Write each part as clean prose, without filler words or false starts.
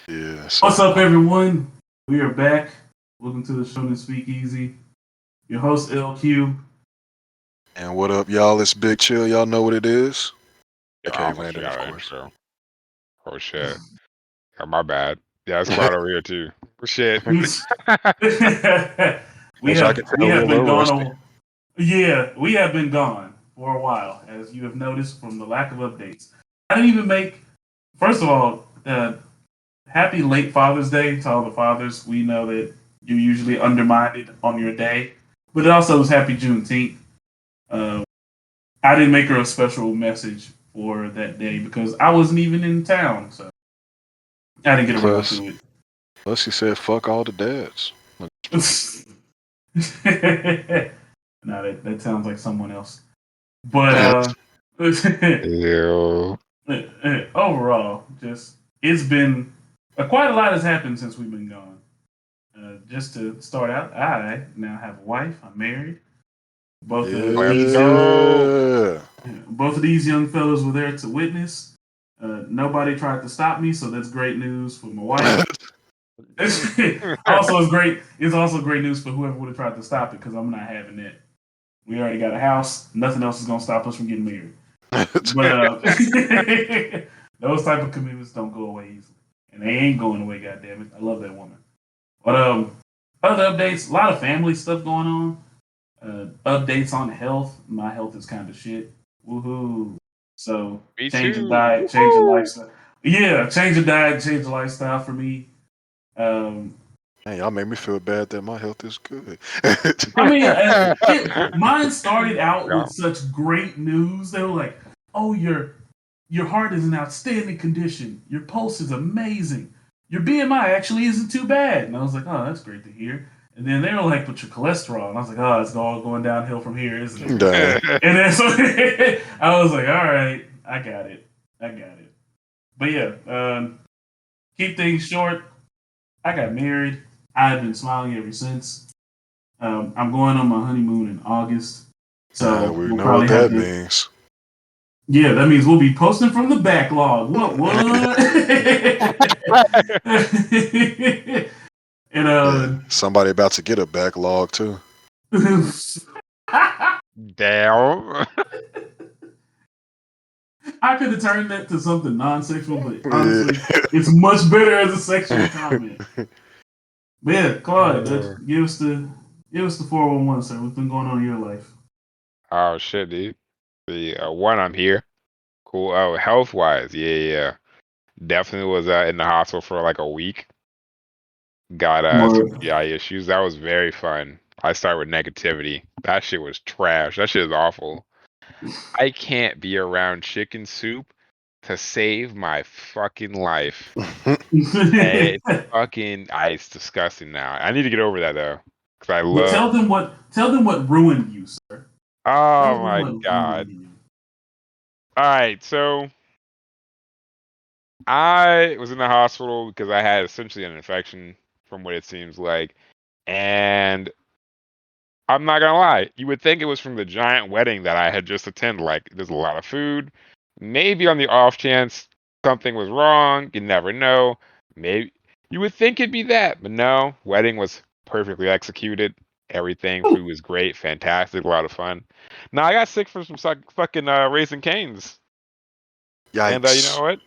Yeah. What's So up, everyone? We are back. Welcome to the Shonen Speakeasy. Your host, LQ. and what up, y'all? It's Big Chill. Y'all know what it is. Yeah, I Okay, almost Landon, of forgot our course. intro. Oh shit. Oh, my bad. Yeah, it's Claude over here too. Shit. we As I have can we tell, a have been little gone. rusty. Yeah, we have been gone for a while, as you have noticed from the lack of updates. I didn't even make. First of all, happy late Father's Day to all the fathers. We know that you're usually undermined on your day, but it also was Happy Juneteenth. Uh, I didn't make her a special message for that day because I wasn't even in town, so I didn't get around Plus, to plus he said, "Fuck all the dads." it. No, that sounds like someone else. But Ew. overall, just it's been quite a lot has happened since we've been gone. Just to start out, I now have a wife. I'm married. Both of Let's these young go. Yeah. Both of these young fellows were there to witness. Nobody tried to stop me, so that's great news for my wife. Also, it's great. It's also great news for whoever would have tried to stop it because I'm not having it. We already got a house. Nothing else is gonna stop us from getting married. But those type of commitments don't go away easily, and they ain't going away. Goddamn it, I love that woman. But other updates, a lot of family stuff going on. Updates on health. My health is kind of shit. Woohoo! So Me change of too. diet, change of Woohoo. lifestyle. Yeah, change of diet, change of lifestyle for me. Um, Man, y'all made me feel bad that my health is good. I mean, mine started out with No. such great news. They were like, "Oh, your heart is in outstanding condition. Your pulse is amazing. Your BMI actually isn't too bad." And I was like, "Oh, that's great to hear." And then they were like, "But your cholesterol," and I was like, "Oh, it's all going downhill from here, isn't it?" Dang. And then so I was like, "All right, I got it, I got it." But yeah, keep things short. I got married. I've been smiling ever since. I'm going on my honeymoon in August, so We we'll know what probably have that to. means. Yeah, that means we'll be posting from the backlog. What? and Yeah. Somebody about to get a backlog too. Damn. I could have turned that to something non-sexual, but Yeah. honestly, it's much better as a sexual comment. But yeah, Claude, give us the 411, sir. What's been going on in your life? Oh shit, dude. The one I'm here. Cool. Oh, health wise, yeah. Definitely was in the hospital for like a week. Got some Word. GI issues. That was very fun. I started with negativity. That shit was trash. That shit is awful. I can't be around chicken soup to save my fucking life. It's disgusting now. I need to get over that though, because I But love. tell them what ruined you, sir. Tell Oh them my what god! ruined you. All right, so I was in the hospital because I had essentially an infection, from what it seems like, and I'm not gonna lie, you would think it was from the giant wedding that I had just attended. Like, there's a lot of food. Maybe on the off chance something was wrong, you never know. Maybe you would think it'd be that, but no. Wedding was perfectly executed. Everything, food was great, fantastic, a lot of fun. Now I got sick from some fucking Raisin Canes, and you know Yikes. what?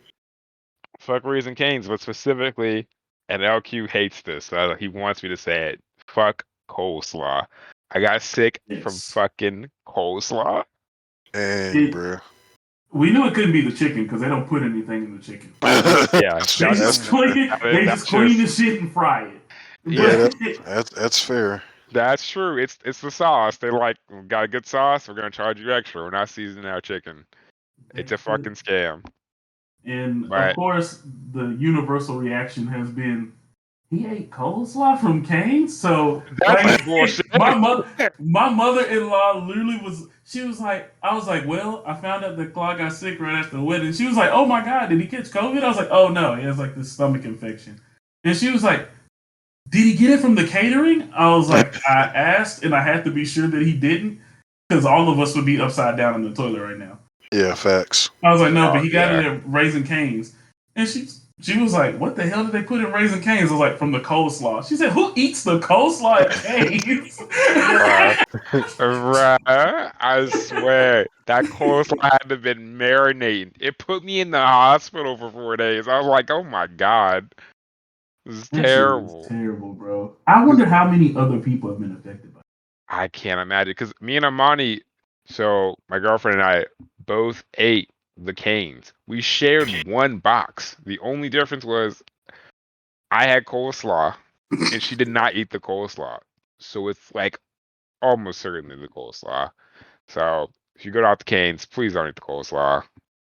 Fuck Raisin Canes, but specifically, and LQ hates this. He wants me to say it. Fuck coleslaw. I got sick from Yes. fucking coleslaw. Dang, It, bruh. we knew it couldn't be the chicken because they don't put anything in the chicken. Yeah, They that, just that's clean. They that's just clean the just shit and fry it. yeah, yeah, But that's fair. that's true. It's the sauce. They like, "We got a good sauce. We're gonna charge you extra. We're not seasoning our chicken. It's a that's it. fucking scam." And of But course, the universal reaction has been, he ate coleslaw from Cane's. So that's like some bullshit. my mother-in-law literally was. She was like, I was like, well, I found out that Claude got sick right after the wedding. She was like, oh my god, did he catch COVID? I was like, oh no, he has like this stomach infection. And she was like, did he get it from the catering? I was like, I asked, and I had to be sure that he didn't, because all of us would be upside down in the toilet right now. Yeah, facts. I was like, no, but Oh he got it yeah. at Raising Cane's. And She was like, "What the hell did they put in Raising Cane's?" I was like, "From the coleslaw." She said, "Who eats the coleslaw at Cane's?" Bruh. Bruh, I swear that coleslaw had to have been marinating. It put me in the hospital for 4 days. I was like, oh my god, this is That shit was terrible. terrible, bro. I wonder how many other people have been affected by it. I can't imagine because me and Amani, so my girlfriend and I both ate the canes. We shared one box. The only difference was I had coleslaw and she did not eat the coleslaw. So it's like almost certainly the coleslaw. So if you go out to Cane's, please don't eat the coleslaw.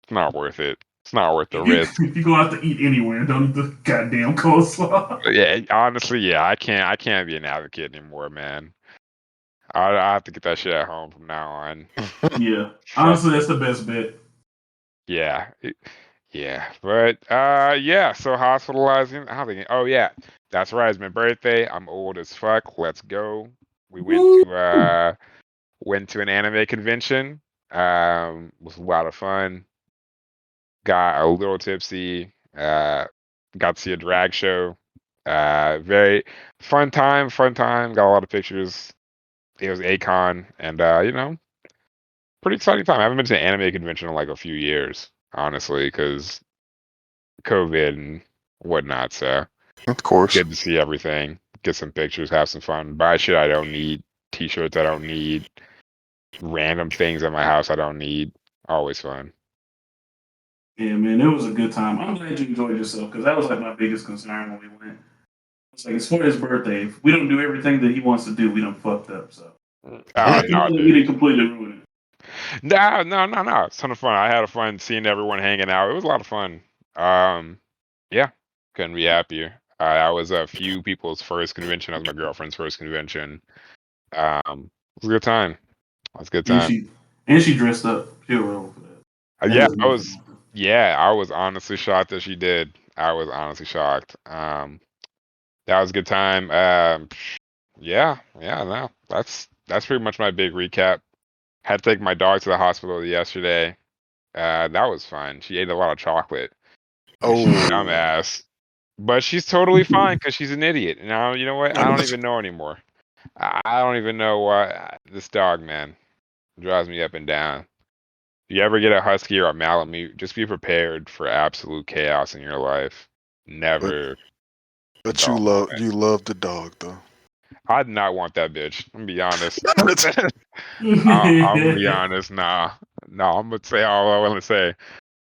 It's not worth it. It's not worth the risk. If you go out to eat anywhere, don't eat the goddamn coleslaw. But yeah, honestly, yeah, I can't be an advocate anymore, man. I have to get that shit at home from now on. Yeah, Fuck. honestly, that's the best bet. Yeah. Yeah. But yeah, so hospitalizing. How they oh yeah. That's right, it's my birthday. I'm old as fuck. Let's go. We Woo! went to an anime convention. Was a lot of fun. Got a little tipsy. Got to see a drag show. Very fun time. Fun time. Got a lot of pictures. It was Acon, and pretty exciting time. I haven't been to an anime convention in like a few years, honestly, because COVID and whatnot. So Of course. good to see everything. Get some pictures. Have some fun. Buy shit I don't need. T-shirts I don't need. Random things at my house I don't need. Always fun. Yeah, man, it was a good time. I'm glad you enjoyed yourself because that was like my biggest concern when we went. It's like it's for his birthday. If we don't do everything that he wants to do, we done fucked up. So Oh glad no, we dude. didn't completely ruin it. No. It's a ton of fun. I had a fun seeing everyone hanging out. It was a lot of fun. Yeah, couldn't be happier. I was a few people's first convention. I was my girlfriend's first convention. It was a good time. It was a good And time. she dressed up. She was real for that. That Yeah, was I nothing was. like that. Yeah, I was honestly shocked that she did. I was honestly shocked. That was a good time. Yeah. No, that's pretty much my big recap. Had to take my dog to the hospital yesterday. That was fun. She ate a lot of chocolate. She's a Oh. dumbass, but she's totally fine because she's an idiot. You know what? I don't even know anymore. I don't even know why this dog, man, drives me up and down. If you ever get a husky or a malamute, just be prepared for absolute chaos in your life. But Never a but dog on it. you love the dog though. I did not want that bitch. I'm gonna be honest. I'm gonna be honest. Nah, no. I'm gonna say all I want to say.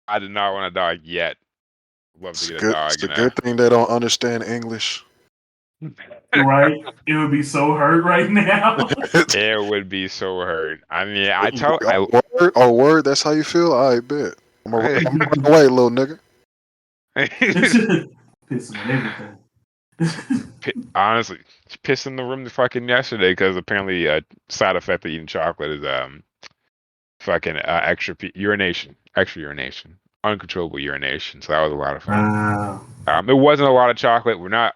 I did not want a dog yet. Love to It's a get a good dog, it's a good thing they don't understand English. Right? It would be so hurt right now. It would be so hurt. I mean, I Word, that's how you feel? I bet. I'm gonna run away, little nigga. Pissing on everything. honestly pissed in the room fucking yesterday because apparently a side effect of eating chocolate is fucking extra urination, uncontrollable urination. So that was a lot of fun. Wow. It wasn't a lot of chocolate. We're not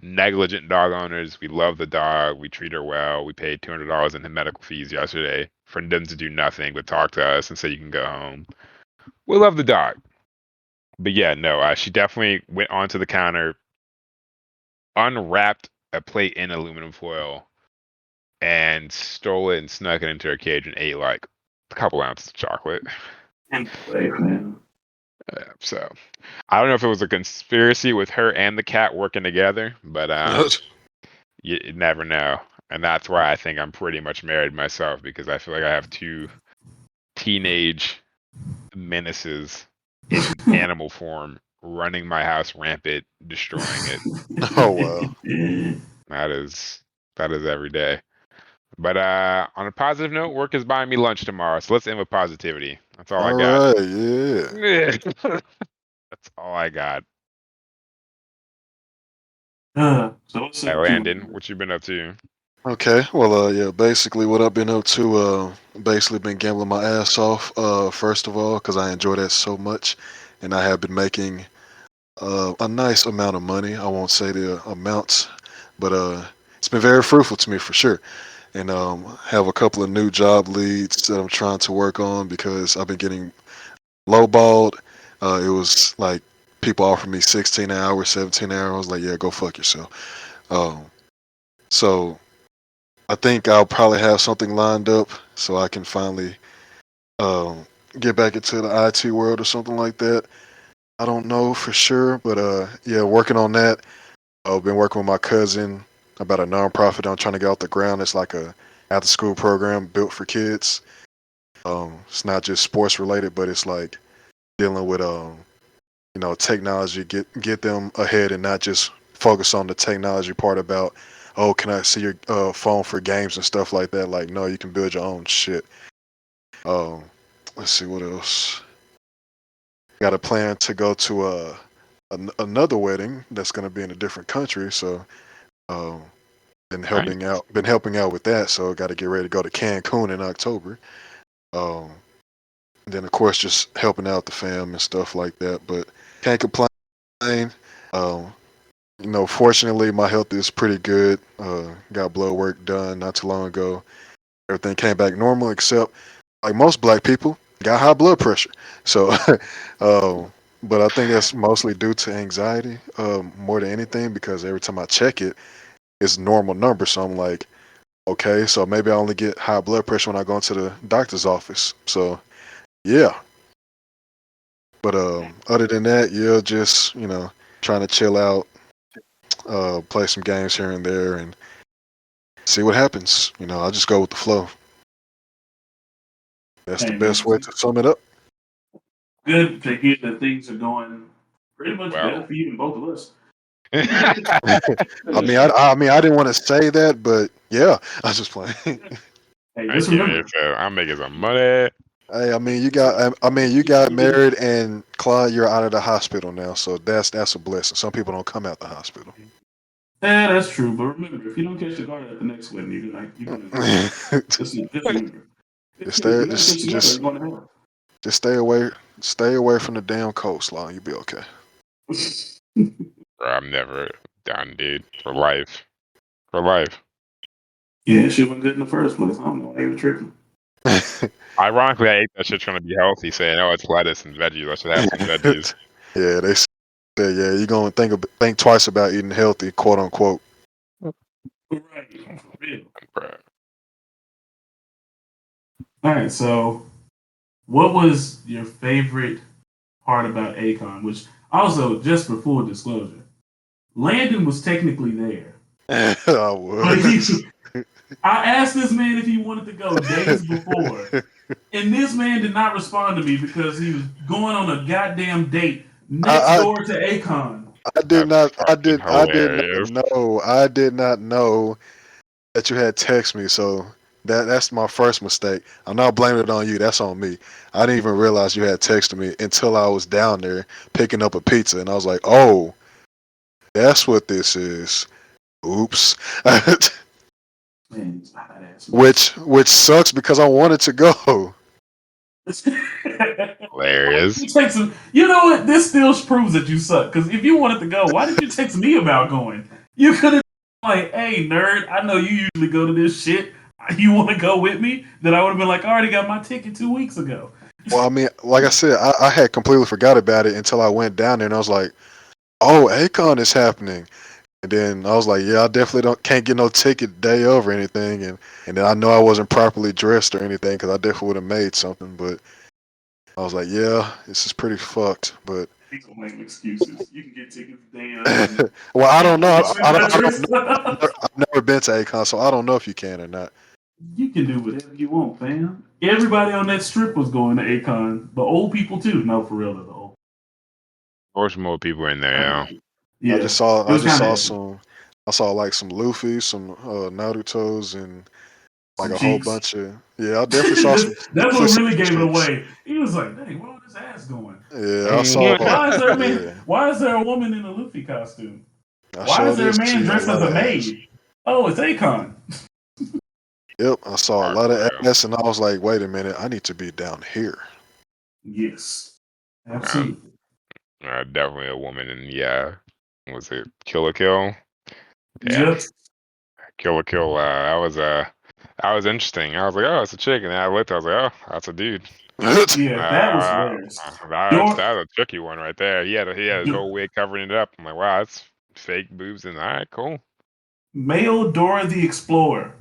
negligent dog owners. We love the dog. We treat her well. We paid $200 in medical fees yesterday for them to do nothing but talk to us and say you can go home. We love the dog. But yeah, no, she definitely went onto the counter, unwrapped a plate in aluminum foil, and stole it and snuck it into her cage and ate like a couple ounces of chocolate. And play, man. So I don't know if it was a conspiracy with her and the cat working together, but you never know. And that's why I think I'm pretty much married myself because I feel like I have two teenage menaces in animal form running my house rampant, destroying it. Oh wow. That is every day. But on a positive note, work is buying me lunch tomorrow, so let's end with positivity. That's all I All got. right, yeah. That's all I got. So what's Hey, up, Landon, what you been up to? Okay. Well, yeah. Basically, what I've been up to, basically been gambling my ass off. First of all, because I enjoy that so much, and I have been making a nice amount of money. I won't say the amounts, but it's been very fruitful to me for sure. And have a couple of new job leads that I'm trying to work on because I've been getting lowballed. It was like people offer me 16 hours, 17 hours. I was like, yeah, go fuck yourself. So I think I'll probably have something lined up so I can finally um, get back into the IT world or something like that. I don't know for sure, but yeah, working on that. I've been working with my cousin about a nonprofit I'm trying to get off the ground. It's like a after school program built for kids. It's not just sports related, but it's like dealing with technology, get them ahead and not just focus on the technology part about, oh, can I see your phone for games and stuff like that. Like, no, you can build your own shit. um let's see what else. Got a plan to go to another wedding that's going to be in a different country, so um Nice. been helping out with that, so got to get ready to go to Cancun in October. um and then of course just helping out the fam and stuff like that, but can't complain. um Fortunately, my health is pretty good. Got blood work done not too long ago. Everything came back normal, except like most black people, got high blood pressure. So, but I think that's mostly due to anxiety, more than anything, because every time I check it, it's normal number. So I'm like, okay, so maybe I only get high blood pressure when I go into the doctor's office. So yeah, but other than that, yeah, just trying to chill out, play some games here and there, and see what happens. I'll just go with the flow. That's the Hey man, best way to sum it up. good to hear that things are going pretty much better Well, for you than both of us. I mean, I didn't want to say that, but yeah, I was just playing. Hey, I just give it. remember, So I'm making some money. Hey, you got married, and Claude, you're out of the hospital now, so that's a blessing. Some people don't come out the hospital. yeah, that's true. But remember, if you don't catch the garter at the next wedding, you're gonna just remember. just If stay, you don't catch the garter, you're going to hell. just stay away from the damn coastline. You'll be okay. Bro, I'm never done, dude. For life. For life. Yeah, shit wasn't good in the first place. I don't know why you were tripping. Ironically, I ate that shit trying to be healthy, saying, "Oh, it's lettuce and veggies. I should have some veggies." Yeah, they said, yeah, you're gonna think twice about eating healthy, quote unquote. Right, for real. Bro. All right, so what was your favorite part about Akon? Which also, just for full disclosure, Landon was technically there, I but was. I asked this man if he wanted to go days before, and this man did not respond to me because he was going on a goddamn date next I, door to Akon. I did That's not. fucking I did not hilarious. know. I did not know that you had text me. So that's my first mistake. I'm not blaming it on you. That's on me. I didn't even realize you had texted me until I was down there picking up a pizza, and I was like, "Oh, that's what this is." Oops. Man, he's a hot ass man. which sucks because I wanted to go. Why did Hilarious. you text him? You know what? This still proves that you suck. Because if you wanted to go, why did you text me about going? You could have like, "Hey, nerd, I know you usually go to this shit. You want to go with me?" Then I would have been like, "I already got my ticket 2 weeks ago." Well, I mean, like I said, I had completely forgot about it until I went down there, and I was like, "Oh, Akon is happening." And then I was like, yeah, I definitely can't get no ticket day of or anything. And then I know I wasn't properly dressed or anything because I definitely would have made something. But I was like, yeah, this is pretty fucked. But He's gonna make excuses. You can get tickets day of, and well, I don't people know. get you not I don't dressed know. up. I've never been to Akon, so I don't know if you can or not. You can do whatever you want, fam. Everybody on that strip was going to Akon. The old people too. No, for real, the old. Or some more people in there, yeah. Yeah, it I was just kind saw of some. I saw like some Luffy, some Naruto's, and like some a whole cheeks. bunch of. Yeah, I definitely saw some. That's Definitely what saw really some gave it chicks. away. He was like, "Dang, where all this ass going? Yeah, I saw. Why is there a man? Yeah, Why is there a woman in a Luffy costume? I Why sure is there did a man see a dressed as lot a of ass. maid? Oh, it's Akon." Yep, I saw a Alright, lot of bro. ass, and I was like, wait a minute, I need to be down here. Yes, Um, absolutely. definitely a woman in the was it Kill a Kill? Yeah, Yep. Kill a Kill. That was interesting. I was like, oh, it's a chick, and then I looked, I was like, oh, that's a dude. Yeah, that was hilarious. That was a tricky one right there. He had his Your whole wig covering it up. I'm like, wow, that's fake boobs. And all right, cool. male Dora the Explorer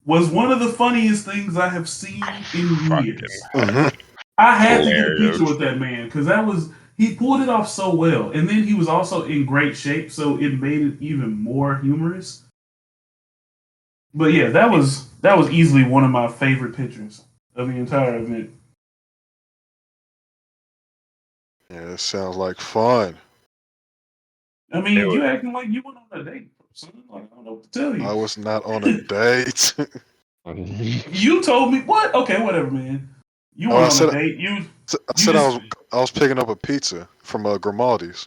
was one of the funniest things I have seen in Fucking years. Mhm. I had to get a picture hilarious. with that man because he pulled it off so well, and then he was also in great shape, so it made it even more humorous. But yeah, that was easily one of my favorite pictures of the entire event. Yeah, it sounds like fun. I It mean, was, you acting like you went on a date, son. Like, I don't know what to tell I you. was not on a date. You told me what? Okay, whatever, man. You Oh, went on a date. I You said just I was picking up a pizza from Grimaldi's.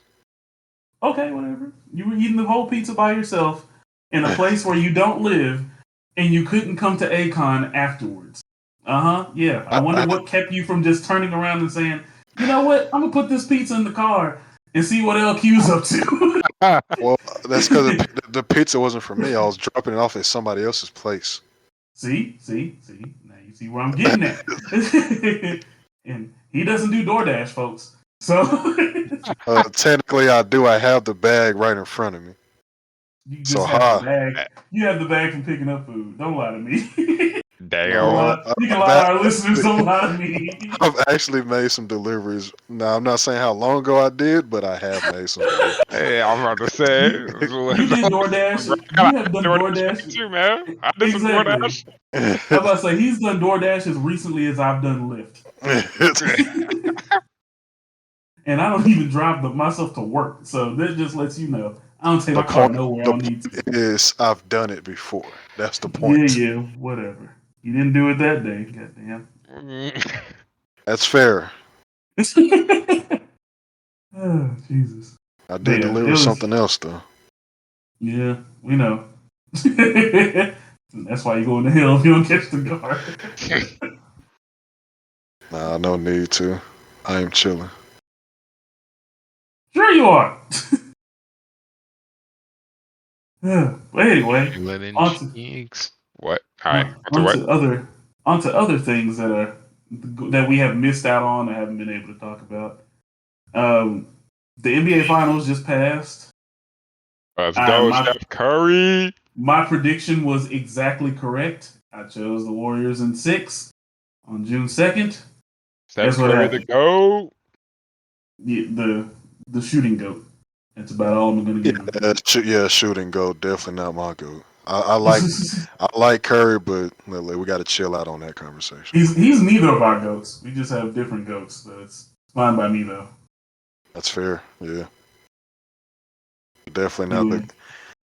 okay, whatever. You were eating the whole pizza by yourself in a place where you don't live, and you couldn't come to Acon afterwards. Uh huh. Yeah. I wonder I what kept you from just turning around and saying, you know what? I'm gonna put this pizza in the car and see what LQ's up to. well, that's because the pizza wasn't for me. I was dropping it off at somebody else's place. See. Now you see where I'm getting at. And he doesn't do DoorDash, folks. So Technically, I do. I have the bag right in front of me. you So just have the ha. bag. You have the bag from picking up food. Don't lie to me. Don't damn. No, lie. You can I've lie to our listeners. actually, Don't lie to me. I've actually made some deliveries. Now, I'm not saying how long ago I did, but I have made some deliveries. Hey, I'm about to say, You you did DoorDash. I You have got done DoorDash DoorDash. too, man. I did some Exactly. DoorDash. I'm about to say he's done DoorDash as recently as I've done Lyft, and I don't even drive myself to work. So that just lets you know I don't take the my car point, nowhere I the don't need to. point is, I've done it before. That's the Yeah, point. yeah, whatever. You didn't do it that day. Goddamn. That's fair. Oh, Jesus. I But did yeah, it deliver was. something else though. Yeah, we know. That's why you go into hell if you don't catch the guard. Nah, no need to. I am chilling. Sure you are. But anyway, Linen on to cheeks. What? All right. Onto on what? to other things that we have missed out on and haven't been able to talk about. Um, the NBA Finals just passed. Let's Uh, go, my Steph Curry. my prediction was exactly correct. I chose the Warriors in 6 on June 2nd. Steph Guess what Curry the happened? GOAT. The shooting goat. That's about all I'm going to give him. Yeah, shooting go definitely not my go. I like Curry, but Lily, we got to chill out on that conversation. He's neither of our goats. We just have different goats. So it's fine by me though. That's fair. Yeah, definitely not the Anyway,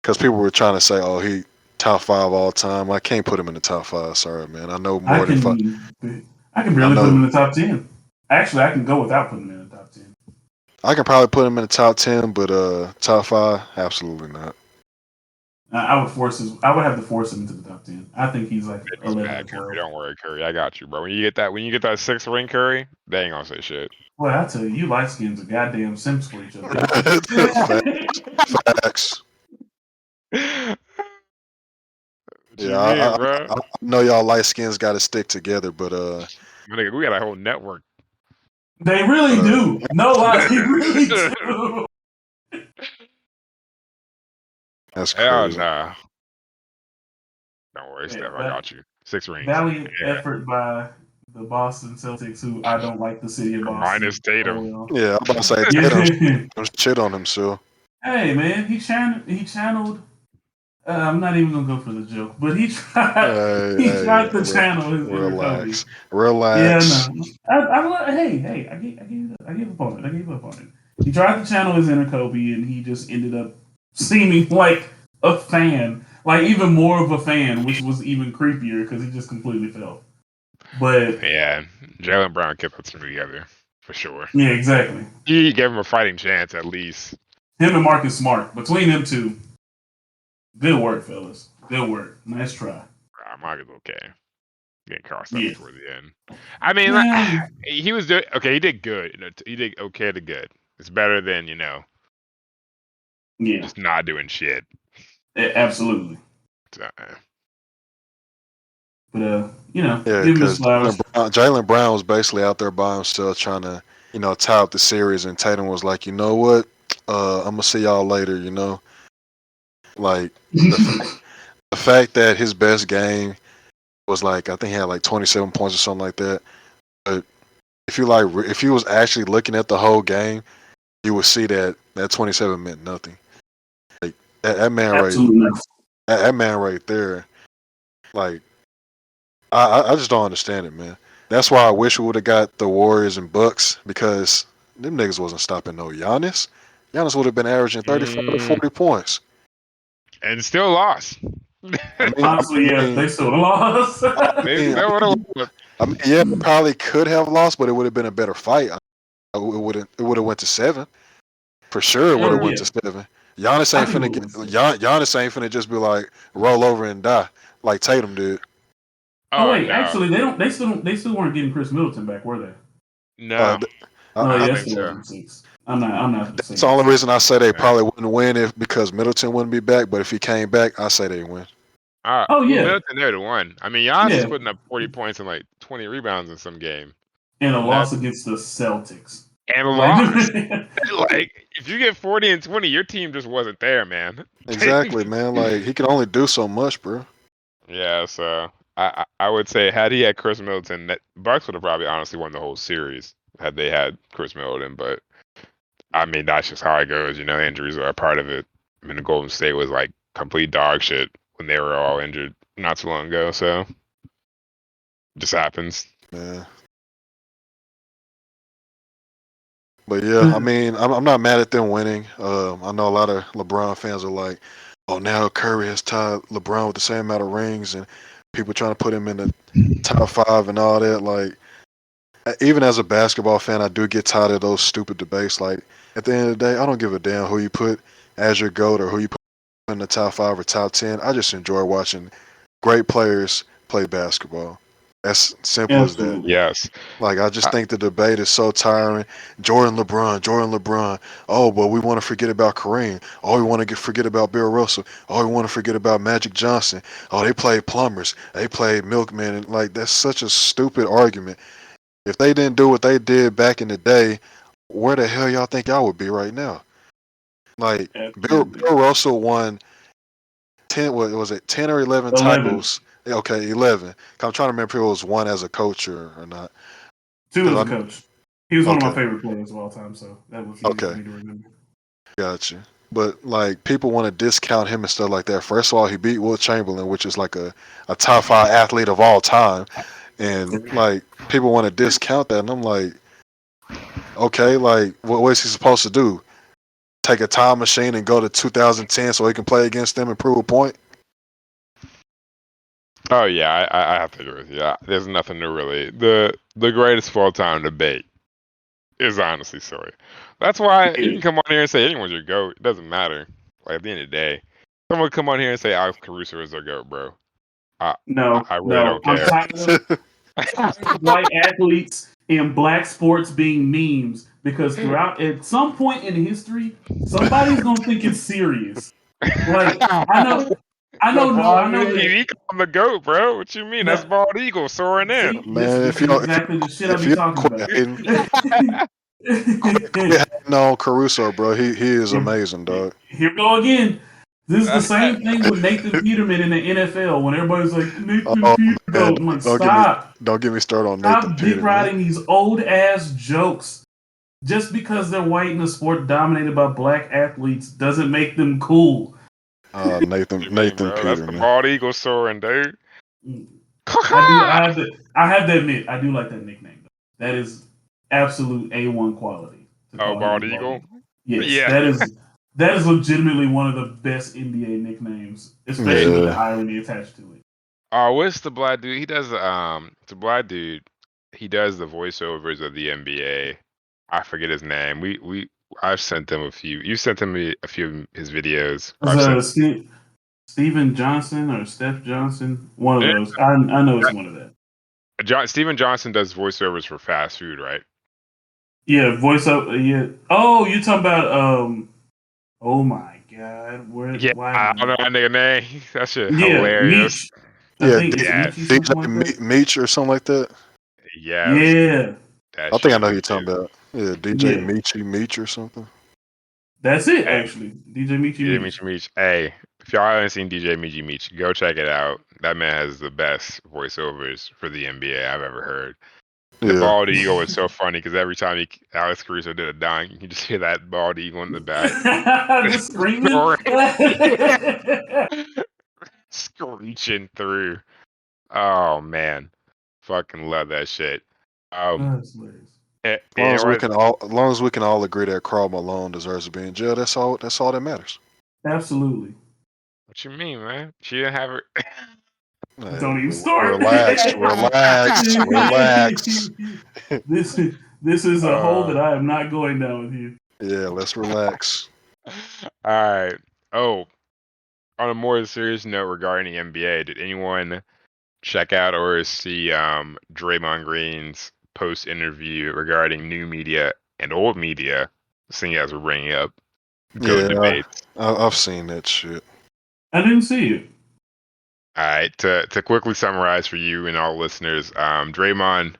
because people were trying to say, oh, he top five all time. I can't put him in the top five. Sorry, man. I know I more than five. can I can I barely put him know in the top 10. Actually, I can go without putting him in the top 10. I can probably put him in the top 10, but top five, absolutely not. I would have to force him into the top 10. I think he's like It is 11 or bad, Curry. 12. Don't worry, Curry. I got you, bro. When you get that sixth ring, Curry, they ain't gonna say shit. Well, I tell you, you light skins are goddamn simps for each other. Facts. What Yeah, you mean, bro? I know y'all light skins got to stick together, My nigga, we got a whole network. They really uh, do. No lie, they really do. that's Hell crazy. nah. Don't worry, Yeah, Steph. I got you. Six rings. valiant Yeah. effort by the Boston Celtics, who I don't like the city of Minus Boston. Oh Tatum. well. Yeah, I'm about to say Yeah. Tatum shit on himself. Hey man, he channeled. I'm not even gonna go for the joke, but he tried. Hey, He hey, tried to channel his inner Kobe. relax, Yeah, relax. no. Hey, I gave up on it. He tried to channel his inner Kobe, and he just ended up seeming like a fan, like even more of a fan, which was even creepier because he just completely fell. But Yeah, Jalen Brown kept that team together for sure. yeah, exactly. He gave him a fighting chance at least. Him and Marcus Smart, between them two, good work, fellas. Good work. Nice try. Marcus okay. Getting crossed up Yeah. toward the end. I mean, Yeah. he was doing okay. He did good. He did okay to good. It's better than Yeah. just not doing shit. Absolutely. So, But Yeah, give him his because flowers. Jaylen Brown was basically out there by himself trying to, tie up the series, and Tatum was like, you know what, I'm gonna see y'all later. Like the the fact that his best game was like, I think he had like 27 points or something like that. But if you was actually looking at the whole game, you would see that 27 meant nothing. Like that man Absolutely not. that man right there. Like I just don't understand it, man. That's why I wish we would have got the Warriors and Bucks, because them niggas wasn't stopping no Giannis. Giannis would have been averaging 35 to Mm, 40 points. and still lost. I mean, Honestly, yeah, they still lost. They I still would have lost. yeah, they probably could have lost, but it would have been a better fight. It would have went to 7 for sure. It would have Oh went yeah, to 7. Giannis I ain't think finna it get was. Giannis ain't finna just be like roll over and die like Tatum did. Oh Oh wait, no, actually, they don't. They still weren't getting Chris Middleton back, were they? Uh, no, th- No, I I, don't yeah, it think still so. wasn't 6. I'm not. I'm not That's the saying only it's 6. reason I say they Yeah. probably wouldn't win, if because Middleton wouldn't be back. But if he came back, I say they win. Oh Well, yeah, Middleton there to one. I mean, Giannis is yeah, putting up 40 points and like 20 rebounds in some game, and a and that loss against the Celtics. and Like, lost. Like, if you get 40 and 20, your team just wasn't there, man. Exactly, man. Like he can only do so much, bro. Yeah, so I would say had he had Chris Middleton, that Bucks would have probably honestly won the whole series had they had Chris Middleton. But I mean, that's just how it goes. Injuries are a part of it. I mean, the Golden State was like complete dog shit when they were all injured not too long ago. So it just happens. Man. But yeah, I mean, I'm not mad at them winning. I know a lot of LeBron fans are like, "Oh, now Curry has tied LeBron with the same amount of rings," and people trying to put him in the top 5 and all that. Like, even as a basketball fan, I do get tired of those stupid debates. Like, at the end of the day, I don't give a damn who you put as your GOAT or who you put in the top 5 or top 10. I just enjoy watching great players play basketball. That's simple as that. absolutely. Yes. Like, I just I, think the debate is so tiring. Jordan, LeBron, Jordan, LeBron. Oh, but we want to forget about Kareem. Oh, we want to forget about Bill Russell. Oh, we want to forget about Magic Johnson. Oh, they played plumbers. They played milkmen. And like, that's such a stupid argument. If they didn't do what they did back in the day, where the hell y'all think y'all would be right now? Like, Absolutely. Bill Russell won 10. What was it? 10 or 11 11. titles. Okay, 11. I'm trying to remember if it was one as a coach or not. 2 as a Because coach. He was one of my okay, favorite players of all time, so that was easy for okay. me to remember. Gotcha. But like people want to discount him and stuff like that. First of all, he beat Will Chamberlain, which is like a top 5 athlete of all time. And like people want to discount that, and I'm like, okay, like what is he supposed to do? Take a time machine and go to 2010 so he can play against them and prove a point? oh yeah, I have to agree with you. There's nothing to really the greatest of all time debate is honestly silly. That's why you Yeah. can come on here and say anyone's your goat. It doesn't matter. Like at the end of the day, someone come on here and say Alex Caruso is their goat, bro. I No, I really no. don't I'm care. tired of white athletes in black sports being memes because throughout at some point in history, somebody's gonna think it's serious. Like The I bald know that. eagle on the goat, bro. What you mean? That's No, bald eagle soaring in. see, Man, this is exactly the shit I if be you talking quit about. hating, quit hating on Caruso, bro. He is amazing, dog. Here we go again. This is the same thing with Nathan Peterman in the NFL when everybody's like Nathan Oh Peter man, go. I'm like, don't get me stop. don't get me started on Nathan Stop dick Peterman. riding these old ass jokes. Just because they're white in a sport dominated by black athletes doesn't make them cool. You mean, Nathan bro? That's the Peterman. bald eagle soaring, dude. I have to admit, I do like that nickname. That is absolute A1 quality to Oh, call him bald the Bald eagle. Eagle. Yes, Yeah. that is legitimately one of the best NBA nicknames, especially with the Yeah. irony attached to it. Oh, what's the black dude? He does the black dude. He does the voiceovers of the NBA. I forget his name. I've sent him a few. You sent him a few of his videos. Was I've sent. Steven Johnson or Steph Johnson? One of Yeah, those. I know it's one of that. Steven Johnson does voiceovers for fast food, right? Yeah, voice up. Yeah. Oh, you talking about Oh my God, where? Yeah, Why? I don't know that nigga name. That shit Yeah, hilarious. Meech. I Yeah, think it's Yeah, Michi, DJ something like that. Meech or something like that. yes, Yeah, that I think I shit know is who you're talking amazing. about. Yeah, DJ yeah. Meechy Meech or something. That's it, Hey, actually. DJ Michi DJ Meech. Michi Meech. Hey, if y'all haven't seen DJ Michi Meech, go check it out. That man has the best voiceovers for the NBA I've ever heard. The Yeah. bald eagle was so funny because every time Alex Caruso did a dunk, you can just hear that bald eagle in the back. Just screaming. Screeching through. Oh man, fucking love that shit. That's hilarious. As long You as know we what? can all, as long as we can all agree that Karl Malone deserves to be in jail, that's all. That's all that matters. Absolutely. What you mean, man? She didn't have her. Don't even start. Relax, relax, relax. this this is a hole uh, that I am not going down with you. Yeah, let's relax. all right. Oh, on a more serious note regarding the NBA, did anyone check out or see Draymond Green's post interview regarding new media and old media, seeing as we're bringing up GOAT Yeah, debates? I've seen that shit. I didn't see it. All right, to quickly summarize for you and all listeners, Draymond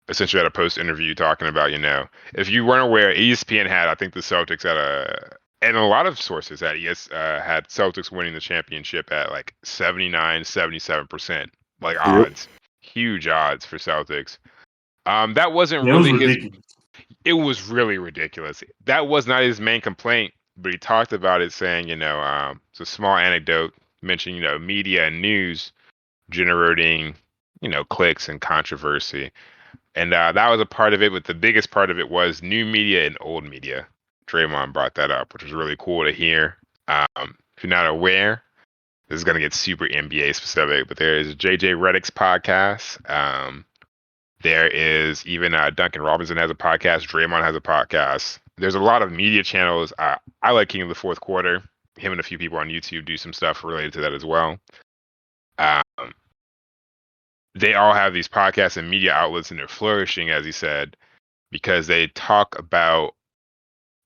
essentially had a post interview talking about, if you weren't aware, ESPN had, I think the Celtics had and a lot of sources had Celtics winning the championship at like 79, 77%, like Yep. odds, huge odds for Celtics. That wasn't Yeah, it was really his. ridiculous. It was really ridiculous. That was not his main complaint, but he talked about it saying, it's a small anecdote mentioning, media and news generating, clicks and controversy. And that was a part of it, but the biggest part of it was new media and old media. Draymond brought that up, which was really cool to hear. If you're not aware, this is going to get super NBA specific, but there is JJ Redick's podcast. There is even Duncan Robinson has a podcast. Draymond has a podcast. There's a lot of media channels. I like King of the Fourth Quarter. Him and a few people on YouTube do some stuff related to that as well. Um, they all have these podcasts and media outlets, and they're flourishing, as he said, because they talk about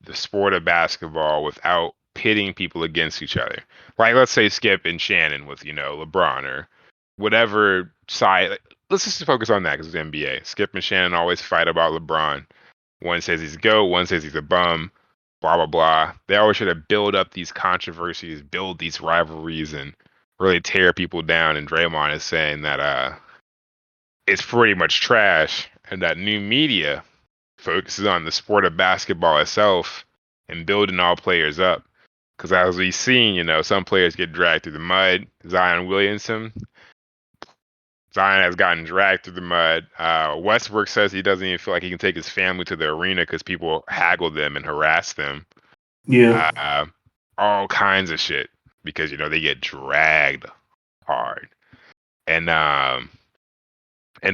the sport of basketball without pitting people against each other. Like, let's say Skip and Shannon with, LeBron or whatever side. Let's just focus on that because it's NBA. Skip and Shannon always fight about LeBron. One says he's a GOAT, one says he's a bum, blah, blah, blah. They always try to build up these controversies, build these rivalries, and really tear people down. And Draymond is saying that it's pretty much trash and that new media focuses on the sport of basketball itself and building all players up. Because as we've seen, some players get dragged through the mud. Zion has gotten dragged through the mud. Westbrook says he doesn't even feel like he can take his family to the arena because people haggle them and harass them. Yeah. All kinds of shit because they get dragged hard. And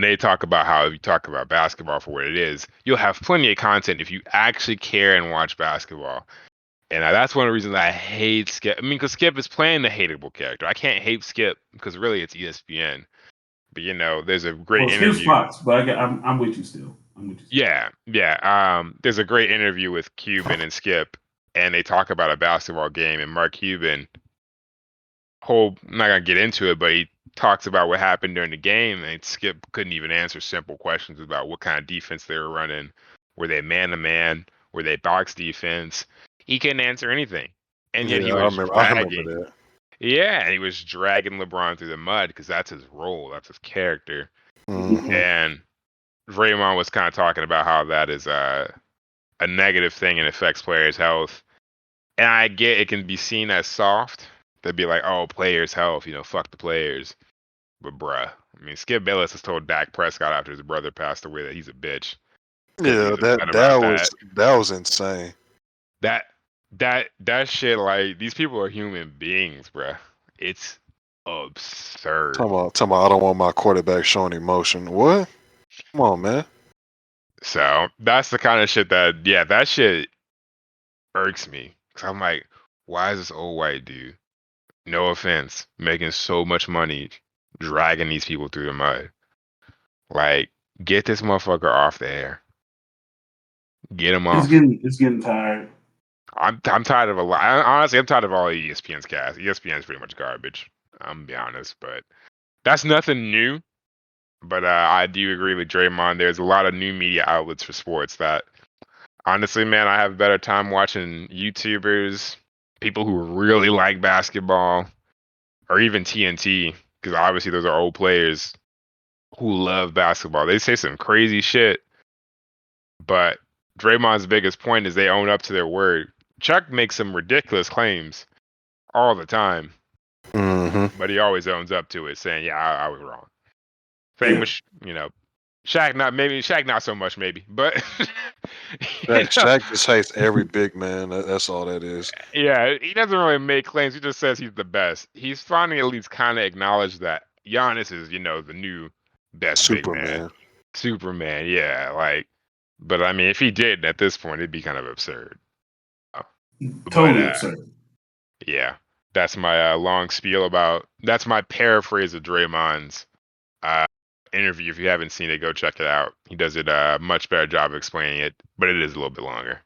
they talk about how if you talk about basketball for what it is, you'll have plenty of content if you actually care and watch basketball. And that's one of the reasons I hate Skip. I mean, because Skip is playing the hateable character. I can't hate Skip because really it's ESPN. But there's a great Well, Skip's interview. Fox, but I'm with you still. I'm with you. Still. Yeah. There's a great interview with Cuban and Skip, and they talk about a basketball game. And Mark Cuban, I'm not gonna get into it, but he talks about what happened during the game, and Skip couldn't even answer simple questions about what kind of defense they were running. Were they man to man? Were they box defense? He couldn't answer anything, and yet he Yeah, I was remember. I remember dragging. that. Yeah, and he was dragging LeBron through the mud because that's his role, that's his character. Hmm. And Draymond was kind of talking about how that is a negative thing and affects players' health. And I get it can be seen as soft. They'd be like, "Oh, players' health, fuck the players." But bruh, I mean, Skip Bayless has told Dak Prescott after his brother passed away that he's a bitch because he Yeah, was upset that about that. was insane. That that shit, like, these people are human beings, bruh. It's absurd. Talking about, I don't want my quarterback showing emotion. What? Come on, man. So that's the kind of shit that shit irks me. Cause I'm like, why is this old white dude, no offense, making so much money dragging these people through the mud? Like, get this motherfucker off the air. Get him off. It's getting tired. I'm tired of a lot. Honestly, I'm tired of all ESPN's cast. ESPN's pretty much garbage. I'm gonna be honest, but That's nothing new, but I do agree with Draymond. There's a lot of new media outlets for sports that, honestly, man, I have a better time watching YouTubers, people who really like basketball, or even TNT, because obviously those are old players who love basketball. They say some crazy shit, but Draymond's biggest point is they own up to their word. Chuck makes some ridiculous claims all the time, Mm-hmm. but he always owns up to it, saying, "Yeah, I was wrong." Same Yeah. with Shaq not so much maybe, but you know, Shaq just hates every big man. That's all that is. yeah, he doesn't really make claims. He just says he's the best. He's finally at least kind of acknowledged that Giannis is, the new best big man. Superman. Superman, yeah, like, but I mean, if he did at this point, it'd be kind of absurd. Uh, But Totally absurd. yeah, that's my long spiel about. That's my paraphrase of Draymond's uh, interview. If you haven't seen it, go check it out. He does it a much better job of explaining it, but it is a little bit longer.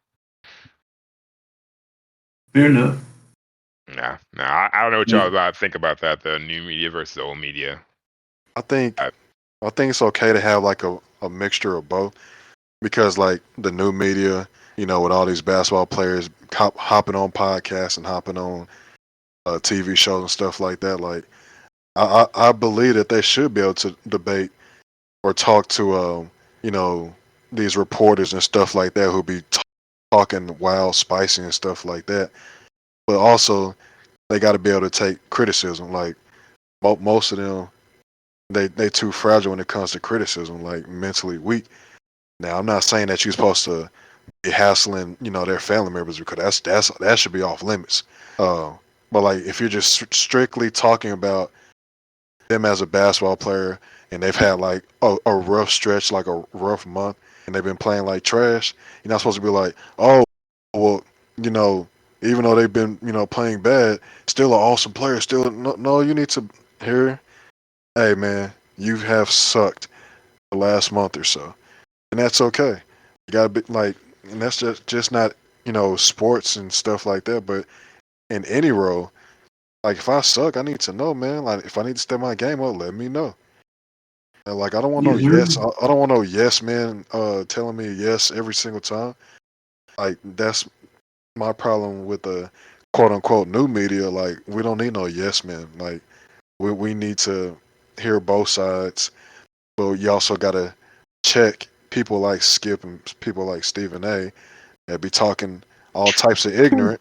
Fair enough. No, I don't know what Yeah. y'all think about that. The new media versus old media. I think I, I think it's okay to have like a mixture of both because like the new media, with all these basketball players hopping on podcasts and hopping on TV shows and stuff like that. Like I believe that they should be able to debate or talk to these reporters and stuff like that who be talking wild, spicy and stuff like that. But also they got to be able to take criticism. Like most of them, they too fragile when it comes to criticism, like mentally weak. Now I'm not saying that you're supposed to be hassling, their family members because that should be off limits. Uh, but like if you're just strictly talking about them as a basketball player and they've had like a rough stretch, like a rough month, and they've been playing like trash, you're not supposed to be like, oh, well, you know, even though they've been, playing bad, still an awesome player. Still, no, you need to hear, hey, man, you have sucked the last month or so, and that's okay. You gotta be like, and that's just not, sports and stuff like that, but in any role, like if I suck, I need to know, man. Like if I need to step my game up, let me know. And, like I don't want no Yeah, yes. I don't want no yes man telling me yes every single time. Like that's my problem with the quote unquote new media. Like we don't need no yes man. Like we need to hear both sides, but you also gotta check people like Skip and people like Stephen A. that be talking all types of ignorant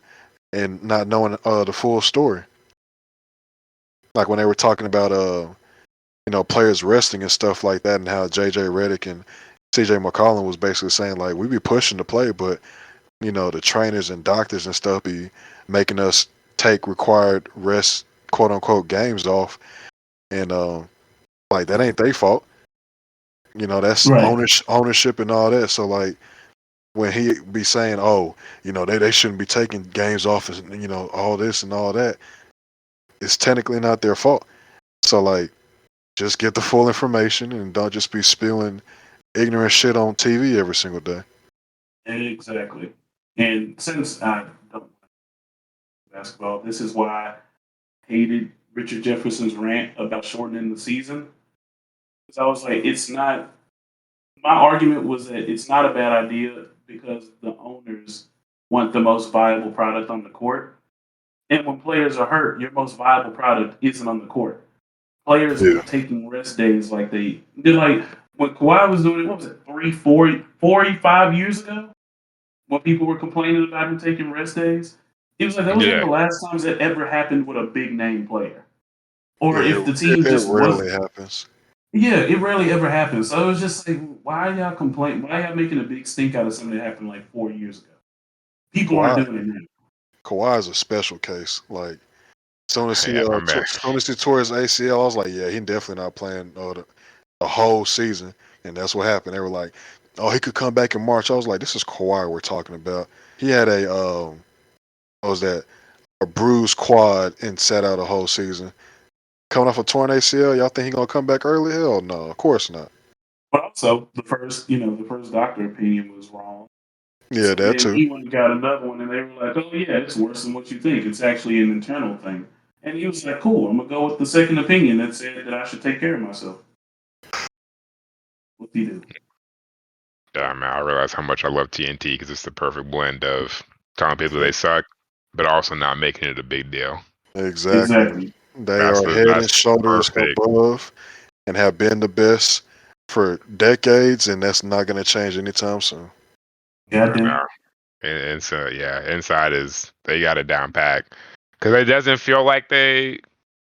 and not knowing the full story. Like when they were talking about players resting and stuff like that, and how JJ Redick and CJ McCollum was basically saying like we be pushing to play, but the trainers and doctors and stuff be making us take required rest, quote unquote, games off, and like that ain't their fault. That's right. ownership and all that. So like when he be saying, oh, they shouldn't be taking games off, and all this and all that, it's technically not their fault. So like just get the full information and don't just be spewing ignorant shit on TV every single day. Exactly. And since I don't like basketball, this is why I hated Richard Jefferson's rant about shortening the season. Because I was like, it's not. My argument was that it's not a bad idea because the owners want the most viable product on the court. And when players are hurt, your most viable product isn't on the court. Players Yeah. taking rest days like they're like when Kawhi was doing it, what was it, 45 years ago? When people were complaining about him taking rest days, it was like those were yeah, the last times that ever happened with a big name player. Or Yeah, if the team it just rarely wasn't, happens. yeah, it rarely ever happens. So it was just like, why are y'all complaining? Why are y'all making a big stink out of something that happened like 4 years ago? People aren't Kawhi, doing it now. Kawhi is a special case. Like yeah, my man. soon as he tore his ACL, I was like, yeah, he definitely not playing the whole season. And that's what happened. They were like, oh, he could come back in March. I was like, this is Kawhi we're talking about. He had what was that, a bruised quad and sat out a whole season. Coming off a torn ACL, y'all think he gonna come back early? Hell no, of course not. But also, the first doctor opinion was wrong. Yeah, So that then too. he went and got another one, and they were like, "Oh yeah, it's worse than what you think. It's actually an internal thing." And he was like, "Cool, I'm gonna go with the second opinion that said that I should take care of myself." What do you do? Yeah, man, I realize how much I love TNT because it's the perfect blend of telling people they suck, but also not making it a big deal. Exactly. Exactly. They are head and That's shoulders perfect. above and have been the best for decades, and that's not going to change anytime soon. Goddamn. And so yeah, inside is they got it down pack because it doesn't feel like they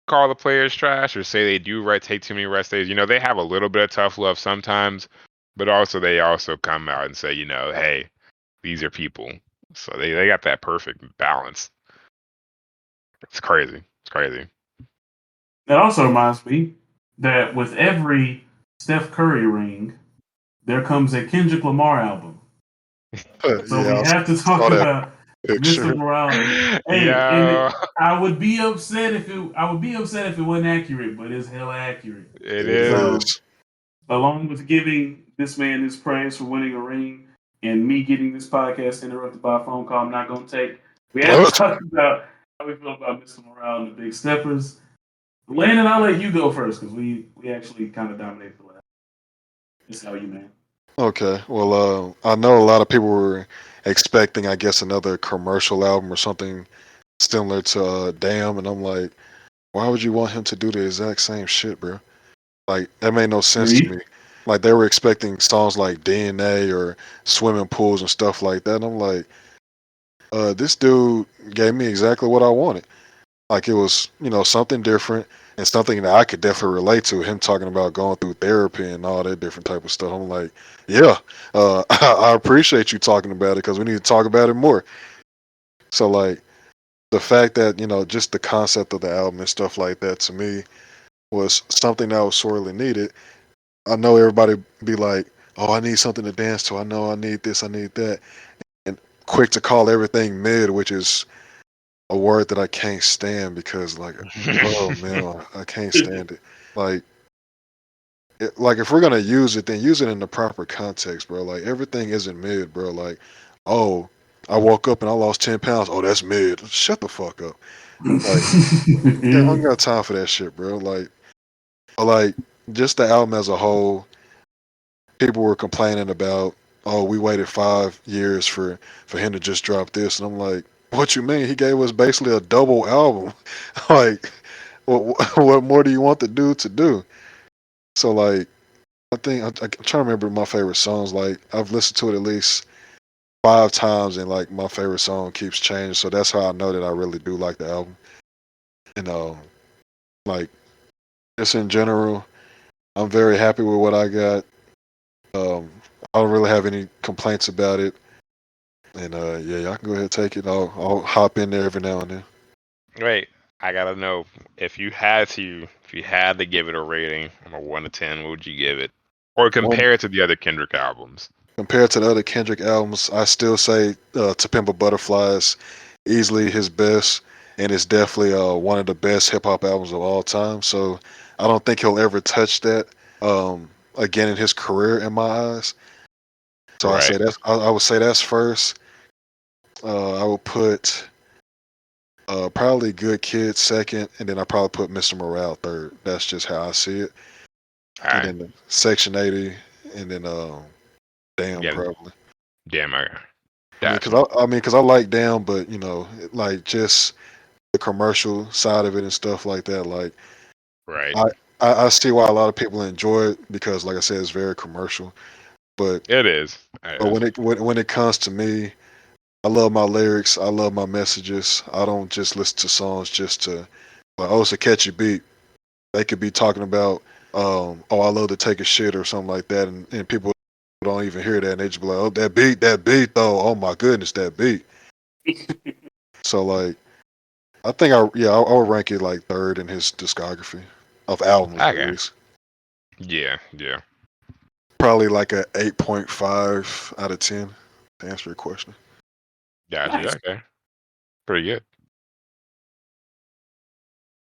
call the players trash or say they do take too many rest days. You know, they have a little bit of tough love sometimes, but also they also come out and say, you know, hey, these are people. So they got that perfect balance. It's crazy. It's crazy. That also reminds me that with every Steph Curry ring, there comes a Kendrick Lamar album. So Yeah, we I have to talk saw that about Mr. picture. Morale. Hey, and Yo, I would be upset if it wasn't accurate, but it's hell accurate. it It is. So is. along with giving this man his praise for winning a ring and me getting this podcast interrupted by a phone call I'm not going to take, we have to talk about how we feel about Mr. Morale and the Big Steppers. Landon, I'll let you go first because we actually kind of dominated the last. It's how you, man. Okay, well, I know a lot of people were expecting, I guess, another commercial album or something similar to Damn, and I'm like, why would you want him to do the exact same shit, bro? Like, that made no sense to Agreed. me. Like, they were expecting songs like DNA or Swimming Pools and stuff like that, and I'm like, this dude gave me exactly what I wanted. Like, it was, something different and something that I could definitely relate to. Him talking about going through therapy and all that different type of stuff. I'm like, yeah, I appreciate you talking about it because we need to talk about it more. So, like, the fact that, just the concept of the album and stuff like that to me was something that was sorely needed. I know everybody be like, oh, I need something to dance to. I know I need this, I need that. And quick to call everything mid, which is a word that I can't stand because, like, oh man, I can't stand it. Like, like if we're gonna use it, then use it in the proper context, bro. Like everything isn't mid, bro. Like, oh, I woke up and I lost 10 pounds. Oh, that's mid. Shut the fuck up. Like, yeah, I don't got time for that shit, bro. Like just the album as a whole. People were complaining about, oh, we waited 5 years for him to just drop this, and I'm like, what you mean? He gave us basically a double album. Like, what more do you want the dude to do? So like, I think I'm trying to remember my favorite songs. Like, I've listened to it at least 5 times, and like my favorite song keeps changing. So that's how I know that I really do like the album. And like just in general, I'm very happy with what I got. Um, I don't really have any complaints about it. And yeah, y'all can go ahead and take it. I'll hop in there every now and then. Wait, I gotta know if you had to give it a rating from a 1 to 10, what would you give it? Or One, compare it to the other Kendrick albums? compared to the other Kendrick albums, I still say "To Pimp a Butterfly" is easily his best, and it's definitely one of the best hip hop albums of all time. So I don't think he'll ever touch that again in his career, in my eyes. So Right. I would say that's first. I would put probably Good Kid second, and then I probably put Mr. Morale third. That's just how I see it. All And right. then Section 80, and then Damn Yeah. probably. Damn. I I mean, cause got you. I like Damn, but like just the commercial side of it and stuff like that. Like Right. I, I see why a lot of people enjoy it because, like I said, it's very commercial. But It is. It is. when it comes to me, I love my lyrics. I love my messages. I don't just listen to songs just to like, oh, it's a catchy beat. They could be talking about, oh, I love to take a shit or something like that, and people don't even hear that, and they just be like, oh, that beat though. Oh my goodness, that beat. So like, I think I would rank it like third in his discography of albums at Okay. least. Yeah. Yeah. Probably like a 8.5 out of 10 to answer your question. Got you. Nice. Okay. Pretty good.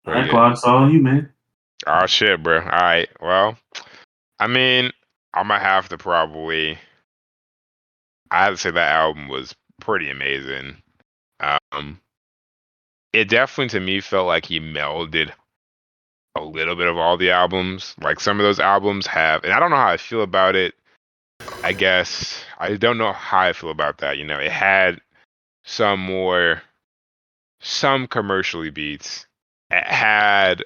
All Pretty right, good. Claude, it's all you, man. Oh shit, bro. All right. Well, I mean, I'm gonna have to probably. I have to say that album was pretty amazing. Um, it definitely to me felt like he melded a little bit of all the albums. Like some of those albums have, and I don't know how I feel about it. I guess I don't know how I feel about that. It had some more, some commercially beats. It had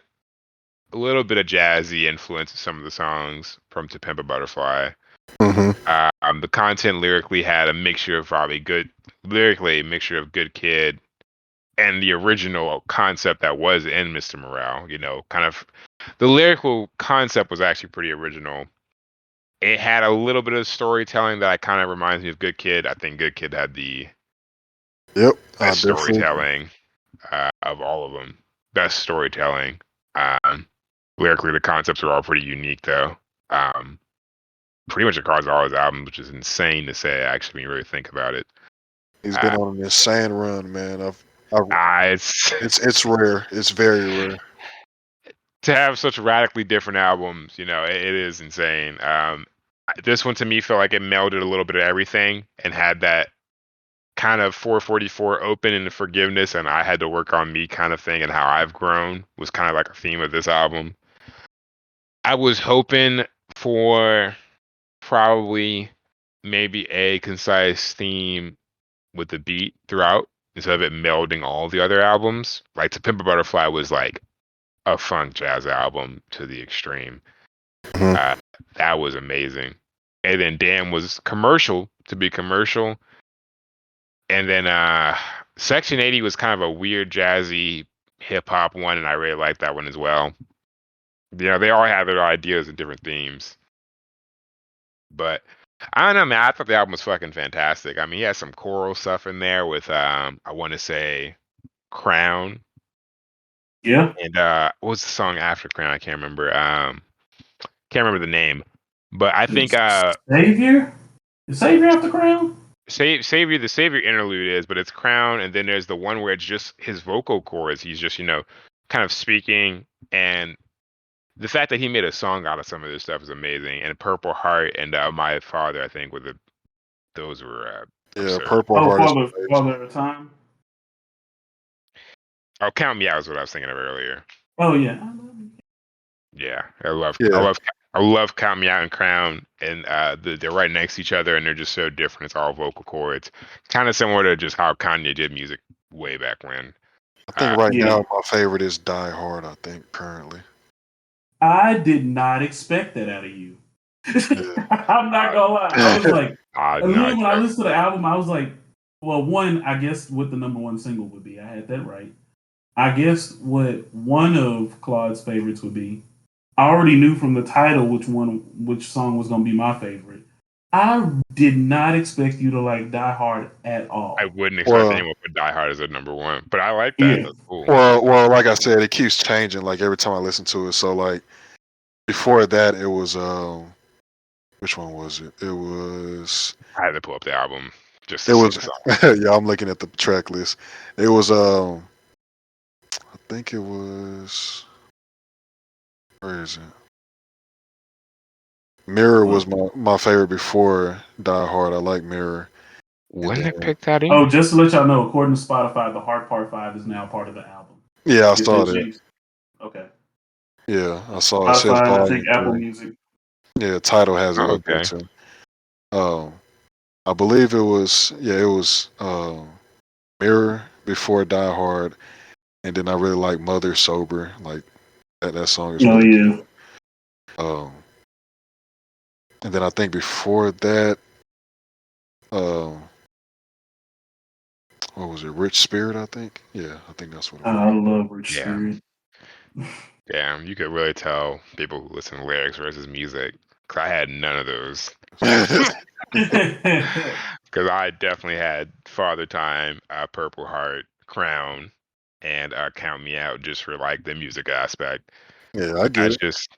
a little bit of jazzy influence in some of the songs from To Pimp a Butterfly. hmm The content lyrically had a mixture of probably good, lyrically a mixture of Good Kid and the original concept that was in Mr. Morale. Kind of the lyrical concept was actually pretty original. It had a little bit of storytelling that kind of reminds me of Good Kid. I think Good Kid had the Yep, I best definitely agree. storytelling of all of them. Best storytelling. Um, Lyrically, the concepts are all pretty unique, though. Um, Pretty much across all his albums, which is insane to say, actually, when you really think about it. He's been Uh, on an insane run, man. I it's it's rare. It's very rare. to have such radically different albums, it is insane. This one to me felt like it melded a little bit of everything and had that kind of 444 open and forgiveness and I had to work on me kind of thing, and how I've grown was kind of like a theme of this album. I was hoping for probably maybe a concise theme with the beat throughout instead of it melding all the other albums. Like To Pimp a Butterfly was like a funk jazz album to the extreme. Mhm. Uh, that was amazing. And then Damn was commercial to be commercial. And then Section 80 was kind of a weird jazzy hip hop one, and I really liked that one as well. They all have their ideas and different themes. But I don't know, man. I thought the album was fucking fantastic. I mean, he has some choral stuff in there with I want to say Crown. Yeah. And what was the song after Crown? I can't remember. Can't remember the name. But I think Savior? Is Savior after Crown? Savior, the Savior interlude is, but it's Crown, and then there's the one where it's just his vocal chords. He's just, kind of speaking, and the fact that he made a song out of some of this stuff is amazing. And Purple Heart and My Father, I think, those were Yeah, absurd. Purple Oh, Heart is amazing. Father of Time. Oh, Count Me Out is what I was thinking of earlier. Oh yeah. Yeah, I love, I Yeah, love, I love Count Me Out and Crown, and they're right next to each other, and they're just so different. It's all vocal chords, kind of similar to just how Kanye did music way back when. I think right Yeah. now my favorite is Die Hard. I think currently. I did not expect that out of you. Yeah. I'm not gonna lie. I was like, I did and not then when I expect. listened to the album, I was like, well, one, I guess what the number one single would be. I had that right. I guess what one of Claude's favorites would be. I already knew from the title which song was gonna be my favorite. I did not expect you to like Die Hard at I all. wouldn't expect well, anyone to put Die Hard as a number one, but I like that. Yeah. That's cool. like I said, it keeps changing. Like every time I listen to it. So like before that, it was which one was it? I had to pull up the album just It to see was the song. yeah. I'm looking at the track list. It was I think it was where is it? Mirror Well, was my favorite before Die Hard. I like Mirror, and Wouldn't then it pick that in? oh, just to let y'all know, according to Spotify, the Hard Part 5 is now part of the album. yeah, I They saw that. changed. Okay. Yeah, I saw it says Spotify and I think Volume Apple 3. Music. Yeah, title has it Oh, up there okay. too. I believe it was Mirror before Die Hard, and then I really like Mother Sober. Like that song is Oh really yeah. good. Um, and then I think before that, um, what was it? Rich Spirit, I think. Yeah, I think that's what it I love Rich Yeah. Spirit. Damn, you could really tell people who listen to lyrics versus music. Cause I had none of those. was. Because I definitely had Father Time, Purple Heart, Crown, and Count Me Out just for like the music aspect. Yeah, I get That's it. just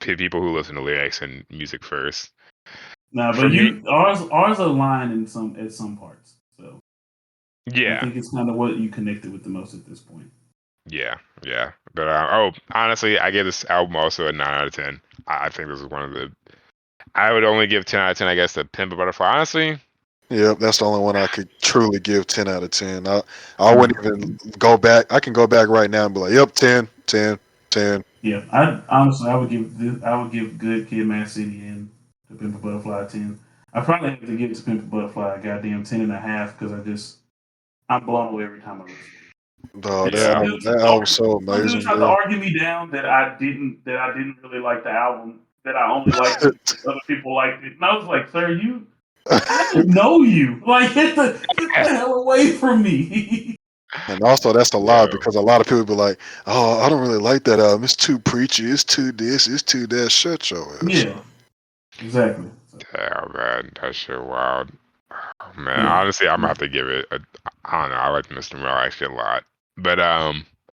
people who listen to lyrics and music first. nah, For but me, ours align in some at some parts. So I yeah, think it's kind of what you connected with the most at this point. yeah, yeah. But honestly, I give this album also a 9 out of 10. I think this is one of the. I would only give 10 out of 10, I guess, to Pimp a Butterfly. Honestly, Yep, that's the only one I could truly give 10 out of 10. I wouldn't even go back. I can go back right now and be like, yep, 10, 10, 10. Yeah, I honestly I would give Good Kid, Mad City and To Pimp a Butterfly a 10. I probably have to give To Pimp a Butterfly a goddamn 10.5 because I'm blown away every time I listen. Dog, And Yeah, that album's so some dude amazing, tried to bro. argue me down that I didn't really like the album, that I only liked it because other people liked it, and I was like, sir, I don't know you. Like get the hell away from me. And also, that's a lie yeah, because a lot of people be like, "Oh, I don't really like that album. It's too preachy. It's too this. It's too that." Shut your ass Yeah, up. exactly. So, damn, man, that shit wild. Oh, man, yeah. honestly, I'm gonna have to give it. I don't know. I like Mr. Morale actually a lot, but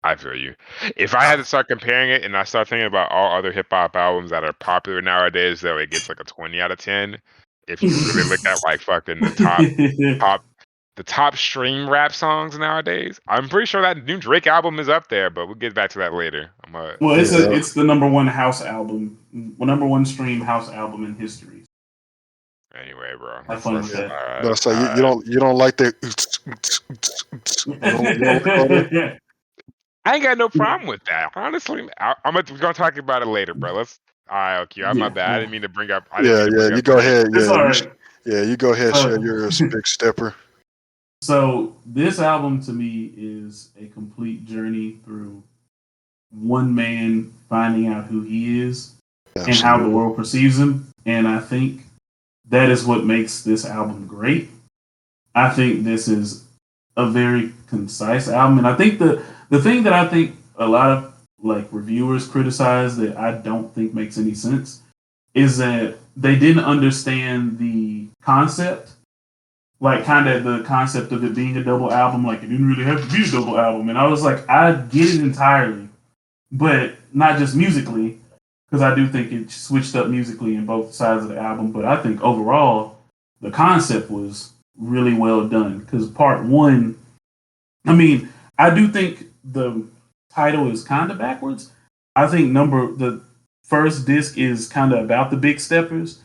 I feel you. If I had to start comparing it, and I start thinking about all other hip hop albums that are popular nowadays, though, it gets like a 20 out of 10. If you really look at like fucking top the top stream rap songs nowadays, I'm pretty sure that new Drake album is up there, but we'll get back to that later. Well, Yeah, it's the number one house album, number one stream house album in history. Anyway, bro. Have fun with yeah. that. But I say All you right. don't like that. You don't like all that. I ain't got no problem with that. Honestly, we're gonna talk about it later, bro. Let's. All right, okay. My Yeah, bad. I yeah. didn't mean to bring up. I didn't Yeah, mean to yeah. bring You up go Drake. ahead. It's all right. Yeah. You go ahead. Share Uh, yours, big stepper. so this album to me is a complete journey through one man finding out who he is and how the Absolutely. world perceives him. And I think that is what makes this album great. I think this is a very concise album, and I think the thing that I think a lot of like reviewers criticize that I don't think makes any sense is that they didn't understand the concept, like kind of the concept of it being a double album. Like it didn't really have to be a double album, and I was like, I get it entirely, but not just musically, because I do think it switched up musically in both sides of the album. But I think overall, the concept was really well done. Because part one, I mean, I do think the title is kind of backwards. I think the first disc is kind of about the big steppers,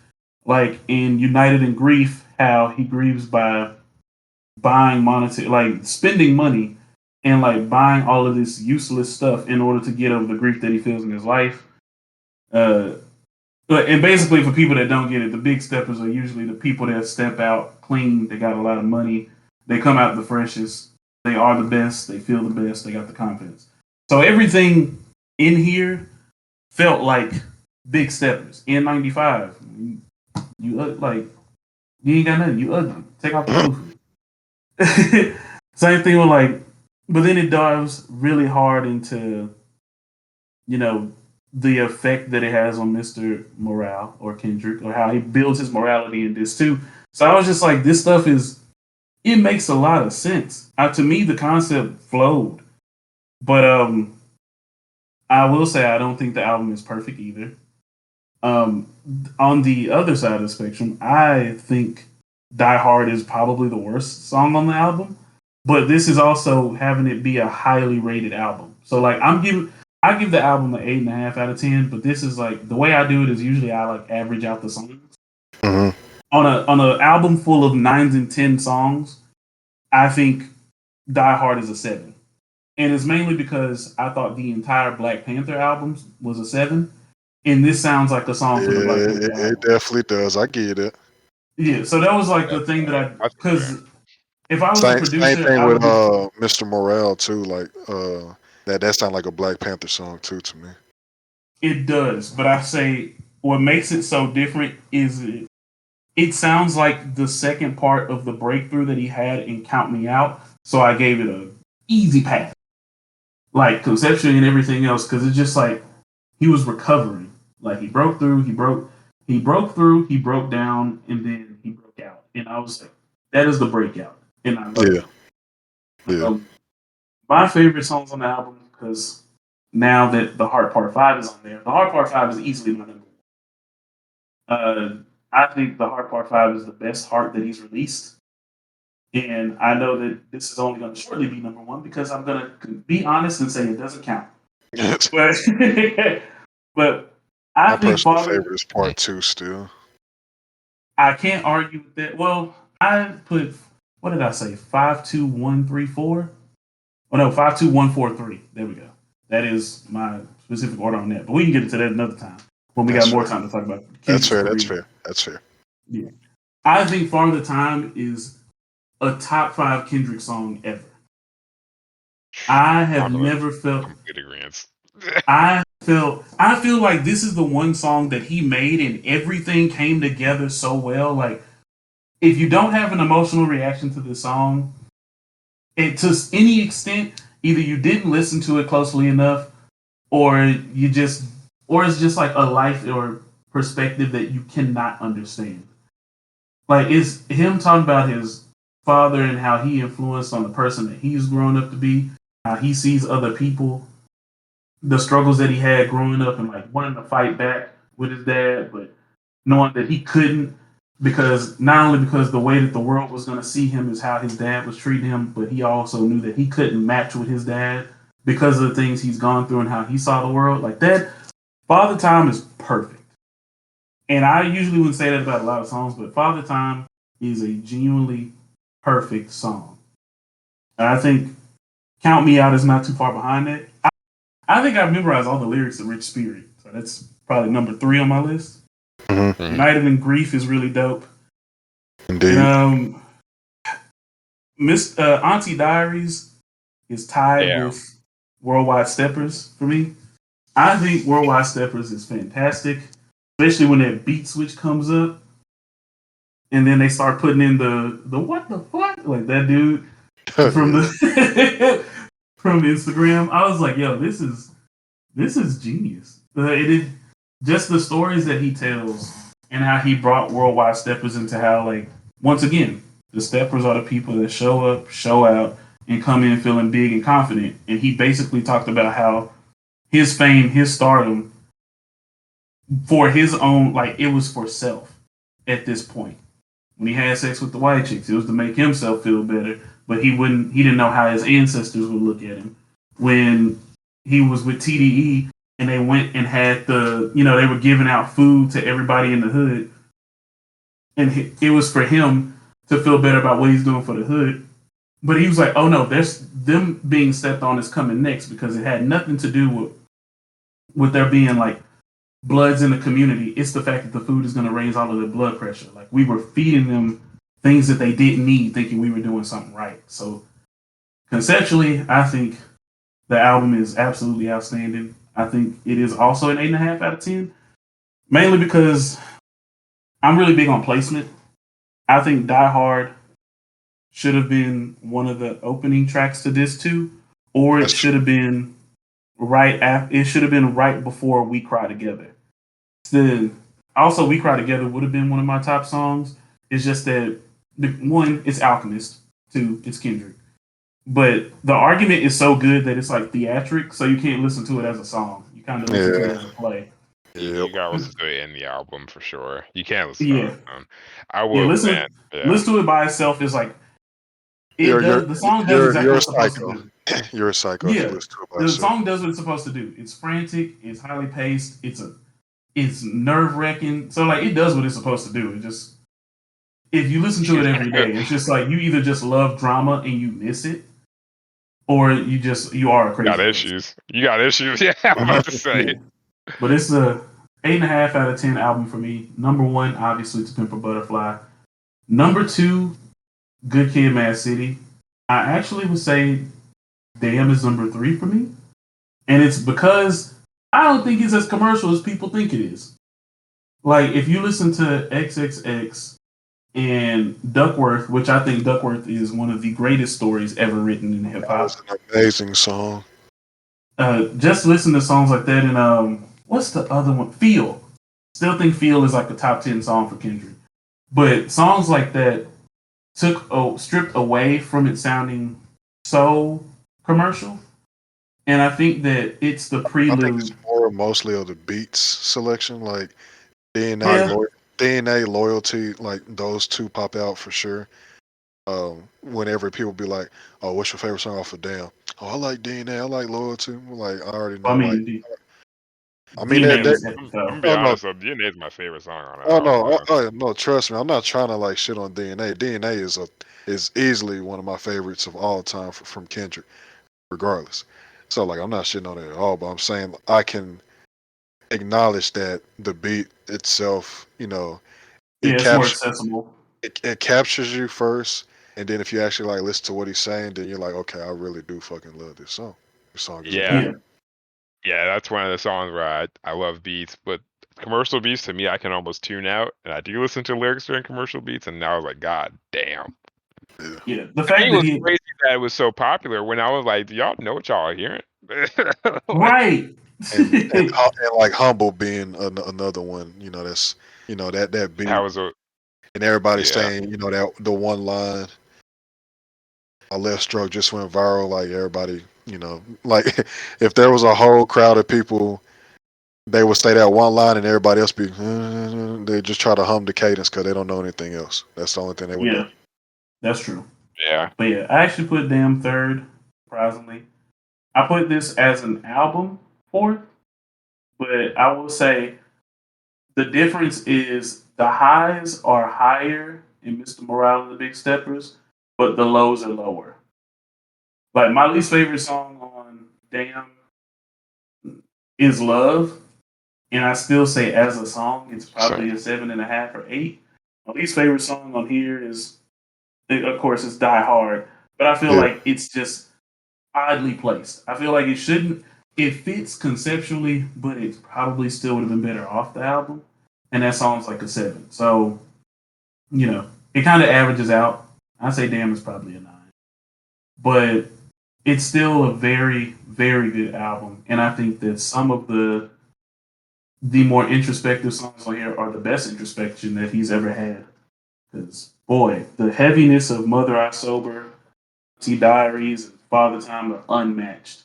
like in United in Grief, how he grieves by buying monetary, like spending money and like buying all of this useless stuff in order to get over the grief that he feels in his life. Uh, and basically, for people that don't get it, the big steppers are usually the people that step out clean. They got a lot of money. They come out the freshest. They are the best. They feel the best. They got the confidence. So everything in here felt like big steppers. N95, you like you ain't got nothing. You ugly. Take off the booth. Same thing with like, but then it dives really hard into you know the effect that it has on Mr. Morale or Kendrick, or how he builds his morality in this too. So I was just like, this stuff it makes a lot of sense. To me, the concept flowed, but I will say I don't think the album is perfect either. Um, on the other side of the spectrum, I think Die Hard is probably the worst song on the album, but this is also having it be a highly rated album. So like I give the album an 8.5 out of 10, but this is like the way I do it is usually I like average out the songs. Hmm. On an album full of 9s and 10s songs, I think Die Hard is a 7. And it's mainly because I thought the entire Black Panther album was a 7. And this sounds like a song Yeah, from the Black Panther it album. definitely does. I get it. Yeah, so that was like the That's thing that that's fair. because if I was a Same producer, thing I with would be, Mr. Morale too. Like that sounds like a Black Panther song too to me. it does. But I say what makes it so different is it sounds like the second part of the breakthrough that he had in Count Me Out. So I gave it a easy pass, like conceptually and everything else, because it's just like he was recovering. Like he broke through, he broke through, he broke down, and then he broke out. And I was like, that is the breakout, and I love Yeah, it. yeah, Um, my favorite songs on the album, because now that the Heart Part 5 is on there, the Heart Part 5 is easily my number one. I think the Heart Part 5 is the best Heart that he's released. And I know that this is only going to shortly be number one because I'm going to be honest and say it doesn't count. But, but I my think personal Father, favorite is part two still. I can't argue with that. Well, I put, what did I say? 52134. Oh no, 52143. There we go. That is my specific order on that. But we can get into that another time when we got That's more fair. time to talk about That's Kendrick's fair. That's career. fair. That's fair. Yeah. I think Father Time is a top five Kendrick song ever. I have I'm in never felt complete agreement. I feel like this is the one song that he made and everything came together so well. Like if you don't have an emotional reaction to the song, it to any extent, either you didn't listen to it closely enough, or you just, or it's just like a life or perspective that you cannot understand. Like it's him talking about his father and how he influenced on the person that he's grown up to be, how he sees other people, the struggles that he had growing up, and like wanting to fight back with his dad, but knowing that he couldn't because not only because the way that the world was going to see him is how his dad was treating him, but he also knew that he couldn't match with his dad because of the things he's gone through and how he saw the world. Like that, Father Time is perfect. And I usually wouldn't say that about a lot of songs, but Father Time is a genuinely perfect song. And I think Count Me Out is not too far behind that. I think I've memorized all the lyrics of Rich Spirit. So that's probably number three on my list. Mm-hmm. United in Grief is really dope. And Indeed. Miss Auntie Diaries is tied Yeah. with Worldwide Steppers for me. I think Worldwide Steppers is fantastic, especially when that beat switch comes up, and then they start putting in the what the fuck like that dude from Yeah. the from Instagram. I was like, yo, this is genius. It is just the stories that he tells and how he brought Worldwide Steppers into how like once again the Steppers are the people that show up, show out, and come in feeling big and confident. And he basically talked about how his fame, his stardom, for his own like it was for self at this point. When he had sex with the white chicks, it was to make himself feel better, but he didn't know how his ancestors would look at him. When he was with TDE and they went and had they were giving out food to everybody in the hood, and it was for him to feel better about what he's doing for the hood. But he was like, "Oh no, there's them being stepped on is coming next because it had nothing to do with there being like bloods in the community. It's the fact that the food is going to raise all of their blood pressure. Like we were feeding them things that they didn't need, thinking we were doing something right." So conceptually, I think the album is absolutely outstanding. I think it is also an 8.5 out of 10, mainly because I'm really big on placement. I think Die Hard should have been one of the opening tracks to this too, or it That's should have been right after. It should have been right before We Cry Together. Then also We Cry Together would have been one of my top songs. It's just that one, it's Alchemist. Two, it's Kendrick. But the argument is so good that it's like theatric, so you can't listen to it as a song. You kind of listen to it yeah. as a play. Yep. You gotta listen to it in the album for sure. You can't listen to it on Yeah, its own. I yeah. will, man. Yeah. Listen to it by itself is like it You're you're does. The song does you're exactly a what it's supposed to psycho. do. You're a psycho if you Yeah, listen to it by the yourself. song does what it's supposed to do. It's frantic. It's highly paced. It's nerve wracking. So like it does what it's supposed to do. It just if you listen to it every day, it's just like you either just love drama and you miss it, or you are a Got crazy person. issues. You got issues. Yeah, I'm about to say. Yeah. But it's a 8.5 out of 10 album for me. Number one, obviously, To Pimp a Butterfly. Number two, Good Kid, Mad City. I actually would say Damn is number three for me, and it's because I don't think it's as commercial as people think it is. Like if you listen to XXX and Duckworth, which I think Duckworth is one of the greatest stories ever written in hip That was hop. an amazing song. Just listen to songs like that, and what's the other one? Feel. Still think Feel is like the top 10 song for Kendrick. But songs like that stripped away from it sounding so commercial. And I think that it's the I think it's prelude. more mostly of the beats selection, like DNA, Yeah, DNA, loyalty, like those two pop out for sure. Whenever people be like, "Oh, what's your favorite song off of Damn?" Oh, I like DNA. I like loyalty. I'm like, I already I know. Like, mean, I mean, DNA that was epic I'm though. gonna be oh no, honest though, DNA is my favorite song on that oh album, no, man. no, trust me, I'm not trying to like shit on DNA. DNA is easily one of my favorites of all time from Kendrick, regardless. So like, I'm not shitting on it at all, but I'm saying I can acknowledge that the beat itself, it Yeah, it's more accessible. it captures you first, and then if you actually like listen to what he's saying, then you're like, okay, I really do fucking love this song. This song is Yeah, amazing. Yeah, yeah, that's one of the songs where I love beats, but commercial beats to me I can almost tune out, and I do listen to lyrics during commercial beats, and now I was like, God damn. Yeah. yeah. The To me, fact it that was he crazy that it was so popular when I was like, do y'all know what y'all are hearing? Like, right. And like humble being another one, that's that that beat, was a and everybody yeah. saying that the one line, a left stroke just went viral. Like everybody, like if there was a whole crowd of people, they would say that one line, and everybody else be they just try to hum the cadence because they don't know anything else. That's the only thing they would know. Yeah, that's true. Yeah. But yeah, I actually put Damn third, surprisingly. I put this as an album fourth, but I will say the difference is the highs are higher in Mr. Morale and the Big Steppers, but the lows are lower. Like my least favorite song on Damn is Love, and I still say as a song, it's Same. probably a 7.5 or 8. My least favorite song on here is, of course, it's Die Hard, but I feel Yeah, like it's just oddly placed. I feel like it shouldn't. It fits conceptually, but it probably still would have been better off the album. And that song's like a 7. So it kind of averages out. I say Damn is probably a 9, but it's still a very, very good album. And I think that some of the more introspective songs on here are the best introspection that he's ever had. Because boy, the heaviness of Mother I Sober, T Diaries, and Father Time are unmatched.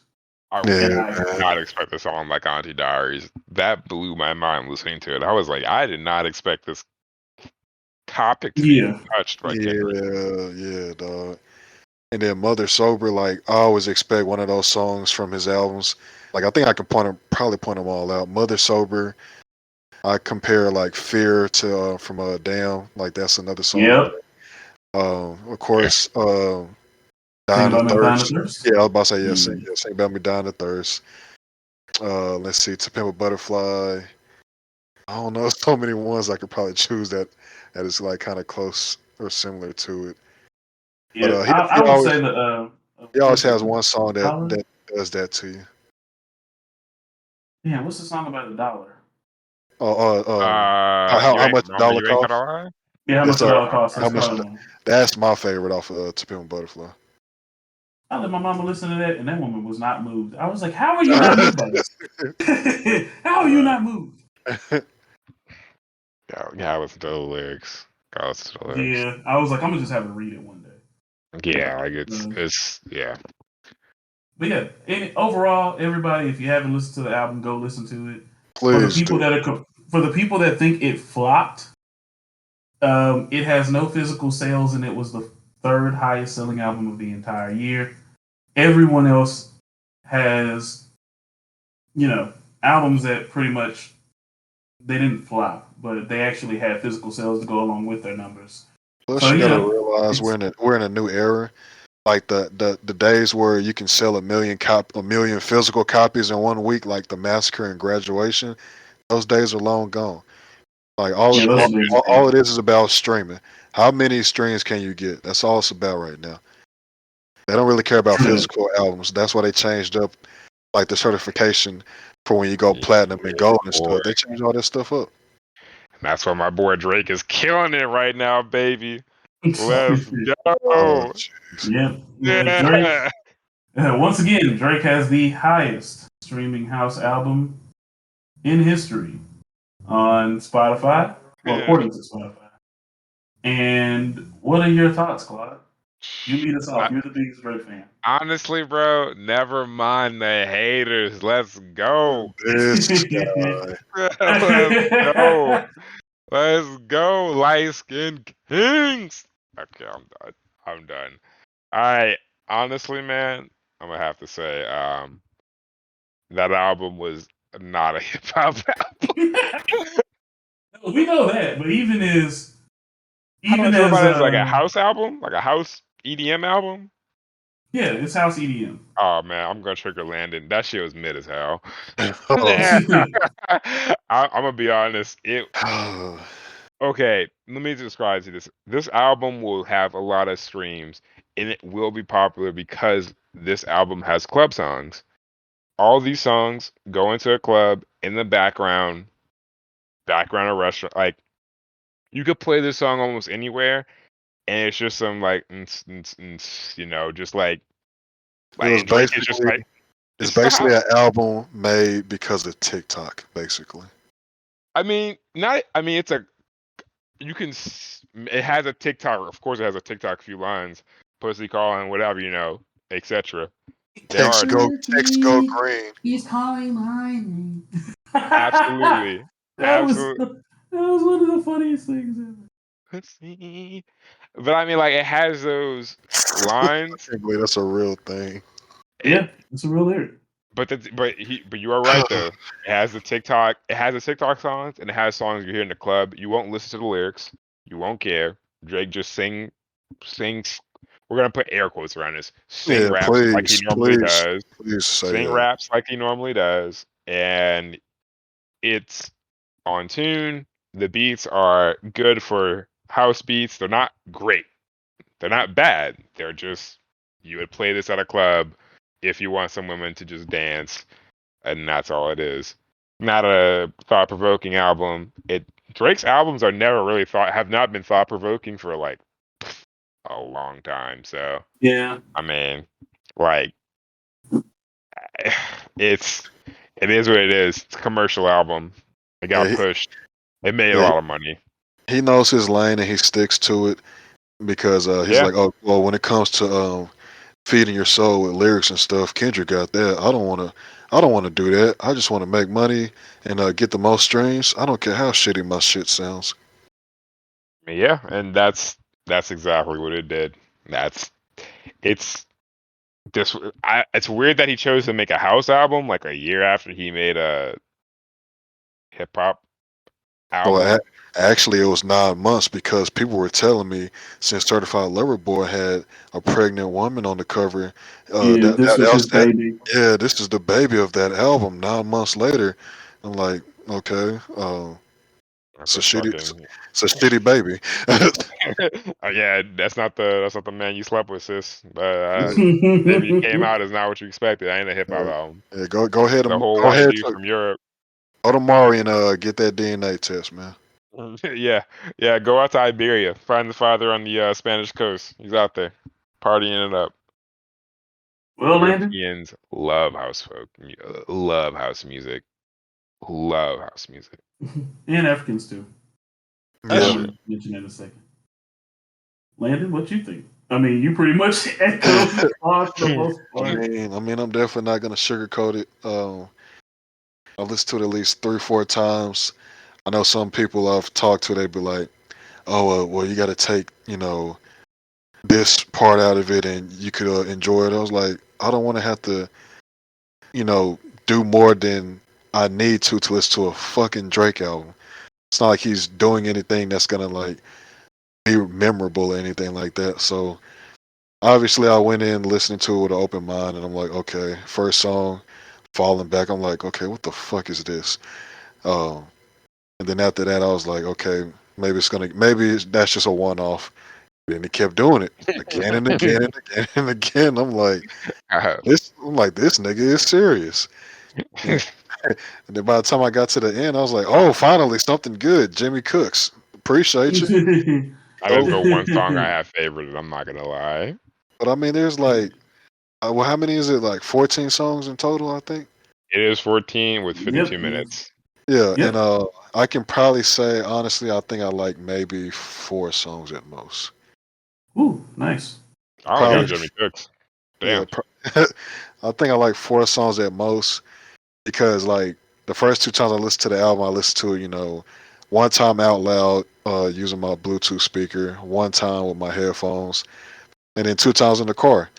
I And yeah, I did man. not expect a song like Auntie Diaries. That blew my mind listening to it. I was like, I did not expect this topic to be yeah, touched by Kendrick. Yeah, dog. And then Mother Sober, like I always expect one of those songs from his albums. Like I think I can probably point them all out. Mother Sober. I compare like Fear to from Damn. Like that's another song. yep. Of Yeah. course, Sing Dying of about me, I'm dying of Thirst. thirst. Yeah, I was about to say yes. Mm. Sing about me, Dying of Thirst. Let's see, To Pimp a Butterfly. I don't know. So many ones I could probably choose that is like kind of close or similar to it. But Yeah, I would say that. he always What's it? has one song that Dollar. that does that to you. Yeah, what's the song about the dollar? How You ain't much a mama, dollar you ain't got a cost? lie? Yeah, how Yes, much the sir. dollar costs? How That's much? probably one. That's my favorite off of To Pimp a Butterfly. I let my mama listen to that, and that woman was not moved. I was like, "How are you not moved by this? How are you Uh, not moved?" yeah, I listen to the lyrics. Gotta listen to the lyrics. Yeah, I was like, "I'm gonna just have to read it one day." Yeah, like Uh, it's yeah. but yeah, overall, everybody, if you haven't listened to the album, go listen to it. For the Please people do. that are for the people that think it flopped, it has no physical sales, and it was the third highest selling album of the entire year. Everyone else has, albums that pretty much they didn't flop, but they actually had physical sales to go along with their numbers. Plus, So you gotta yeah, realize it's we're in a new era. Like the days where you can sell a million physical copies in 1 week, like the massacre and graduation. Those days are long gone. Like yeah, those are days are all gone. it is about streaming. How many streams can you get? That's all it's about right now. They don't really care about True that. physical albums. That's why they changed up like the certification for when you go platinum and Yeah, gold and boy. stuff. They changed all that stuff up. And that's why my boy Drake is killing it right now, baby. Let's Oh, go. jeez. Yeah, Drake. Yeah. Once again, Drake has the highest streaming house album in history on Spotify. Well, Yeah. according to Spotify. And what are your thoughts, Claude? You lead us I- off. You're the biggest Drake fan. Honestly, bro, never mind the haters. Let's go. This guy. Let's go. Let's go, light skin kings. Okay, I'm done. I'm done. I honestly, man, I'm gonna have to say, that album was not a hip hop album. We know that, but even as How do I even feel as about it as like a house album, like a house EDM album? yeah, it's house EDM. Oh man, I'm gonna trigger Landon. That shit was mid as hell. Oh. I'm gonna be honest. Okay, let me describe to you this. This album will have a lot of streams, and it will be popular because this album has club songs. All these songs go into a club in the background of restaurant. Like you could play this song almost anywhere, and it's just some like, just It was and Drake is just basically like, it's it's just a basically house. an album made because of TikTok, basically. I mean, not. I mean, it's a. You can. It has a TikTok. Of course, it has a TikTok few lines, pussy calling, whatever, etc. There are Text go green. He's calling my name. absolutely, That was absolutely. that was one of the funniest things ever. Pussy. But I mean, like, it has those I lines. can't believe that's a real thing. Yeah, it's a real lyric. But you are right though. It has the TikTok. It has the TikTok songs, and it has songs you hear in the club. You won't listen to the lyrics. You won't care. Drake just sings. We're gonna put air quotes around this. Sing Yeah, raps like he please, normally please, does. please say Sing that. raps like he normally does, and it's on tune. The beats are good for house beats. They're not great. They're not bad. They're just you would play this at a club if you want some women to just dance, and that's all it is. Not a thought provoking album. It Drake's albums are never really have not been thought provoking for like a long time. So Yeah. I mean, like it's it is what it is. It's a commercial album. It Yeah, got pushed. It made a yeah, lot of money. he knows his lane and he sticks to it because he's Yeah. like, oh, well, when it comes to feeding your soul with lyrics and stuff, Kendrick got that. I don't want to do that. I just want to make money and get the most streams. I don't care how shitty my shit sounds. Yeah, and that's exactly what it did. That's it's this. It's weird that he chose to make a house album like a year after he made a hip hop Well, album. actually, it was 9 months because people were telling me since Certified Lover Boy had a pregnant woman on the cover, Yeah, that this that was his else that baby. yeah, this is the baby of that album. 9 months later, I'm like, okay, That's it's a a shitty, fucking it's a shitty baby. yeah. That's not the man you slept with, sis. Baby came out is not what you expected. I ain't a hip hop Yeah, album. yeah, go ahead The and whole go white ahead dude to from Europe. go to Mari and get that DNA test, man. Yeah, yeah. Go out to Iberia. Find the father on the Spanish coast. He's out there partying it up. Well, Landon. Europeans love house music, love house music. And Africans too. That's Yeah, I'm true. gonna mention that in a second. Landon, what you think? I mean, you pretty much echoed Claude for the most part. I'm definitely not gonna sugarcoat it. I listened to it at least 3, 4 times. I know some people I've talked to, they be like, "Oh, well, you got to take, this part out of it, and you could enjoy it." I was like, I don't want to have to, you know, do more than I need to listen to a fucking Drake album. It's not like he's doing anything that's gonna like be memorable or anything like that. So obviously, I went in listening to it with an open mind, and I'm like, okay, first song, falling back. I'm like, okay, what the fuck is this? Um, and then after that, I was like, okay, maybe that's just a one off. And he kept doing it again and again and again and again. I'm like, this nigga is serious. And, and then by the time I got to the end, I was like, oh, finally something good. Jimmy Cooks, appreciate you. That is So, the one song I have favorited. I'm not gonna lie. but I mean, there's like, well, how many is it? Like 14 songs in total, I think. It is 14 with Yep. 52 minutes. Yeah, and Yep. I can probably say honestly, I think I like maybe 4 songs at most. Ooh, nice. I only got Probably, Okay. Jimmy Cooks. yeah. Damn. I think I like 4 songs at most because like the first 2 times I listened to the album, I listened to it, one time out loud using my Bluetooth speaker, one time with my headphones, and then 2 times in the car.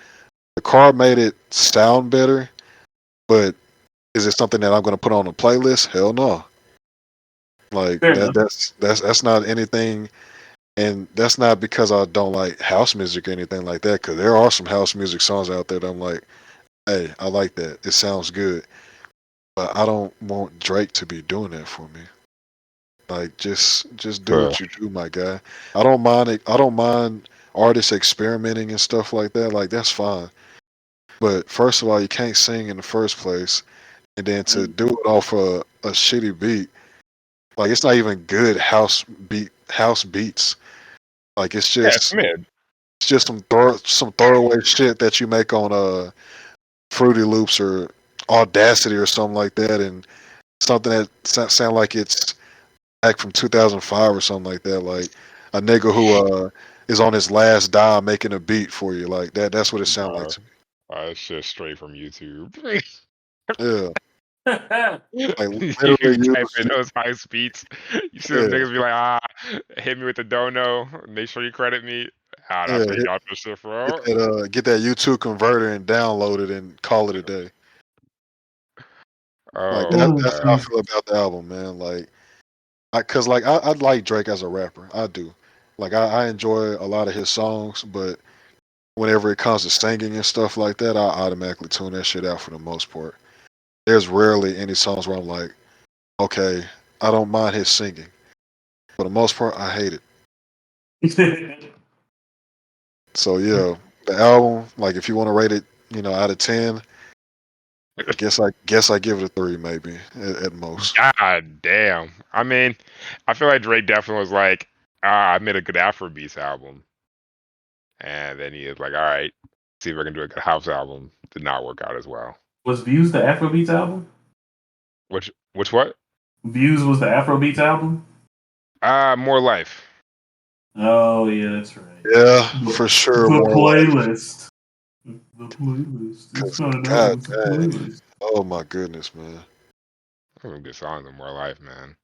The car made it sound better, but Is it something that I'm going to put on a playlist? Hell no. Like Fair enough. that's not anything, and that's not because I don't like house music or anything like that. Because there are some house music songs out there that I'm like, hey, I like that. It sounds good, but I don't want Drake to be doing that for me. Like just do Uh, what you do, my guy. I don't mind it. I don't mind artists experimenting and stuff like that. Like that's fine. But first of all, you can't sing in the first place, and then to Mm. do it off a shitty beat, like it's not even good house beats. Like yeah, it's mid. it's just some throwaway shit that you make on Fruity Loops or Audacity or something like that, and something that sound like it's back from 2005 or something like that. Like a nigga who is on his last dime making a beat for you. Like that. That's what it sounds like Uh, to me. it's just straight from YouTube. Yeah. Like You literally type use in those high speeds. You see them yeah niggas be like, hit me with the dono. Make sure you credit me. yeah That's where you got this shit from. get that YouTube converter and download it and call it a day. Like Oh Oh, that's how I god. shit. feel about the album, man. Like cause like I like Drake as a rapper. I do. Like I enjoy a lot of his songs, but whenever it comes to singing and stuff like that, I automatically tune that shit out for the most part. There's rarely any songs where I'm like, okay, I don't mind his singing. For the most part, I hate it. So yeah, the album, like if you want to rate it, out of 10, guess I give it a 3 maybe at most. God damn. I mean, I feel like Drake definitely was like, I made a good Afrobeats album. And then he is like, all right, see if I can do a good house album. Did not work out as well. Was Views the Afrobeats album? Which what? Views was the Afrobeats album? More life. Oh, yeah, that's right. Yeah, The, for sure, the more life. playlist. The playlist. It's Cause not an album, God it's a dang, playlist. oh my goodness, man. Some good songs in more life, man.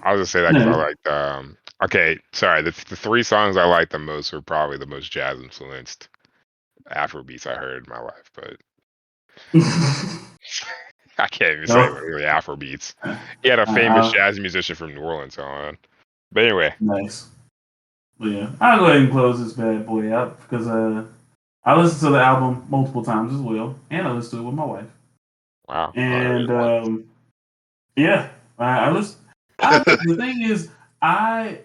I'll just say that because I Yeah. liked. Okay, sorry. The three songs I liked the most were probably the most jazz influenced Afrobeats I heard in my life. But I can't even say No. really Afrobeats. He had a famous jazz musician from New Orleans on. But anyway, Nice. But yeah, I'll go ahead and close this bad boy out because I listened to the album multiple times as well, and I listened to it with my wife. wow. Well, there is And one. yeah, I listen. The thing is, I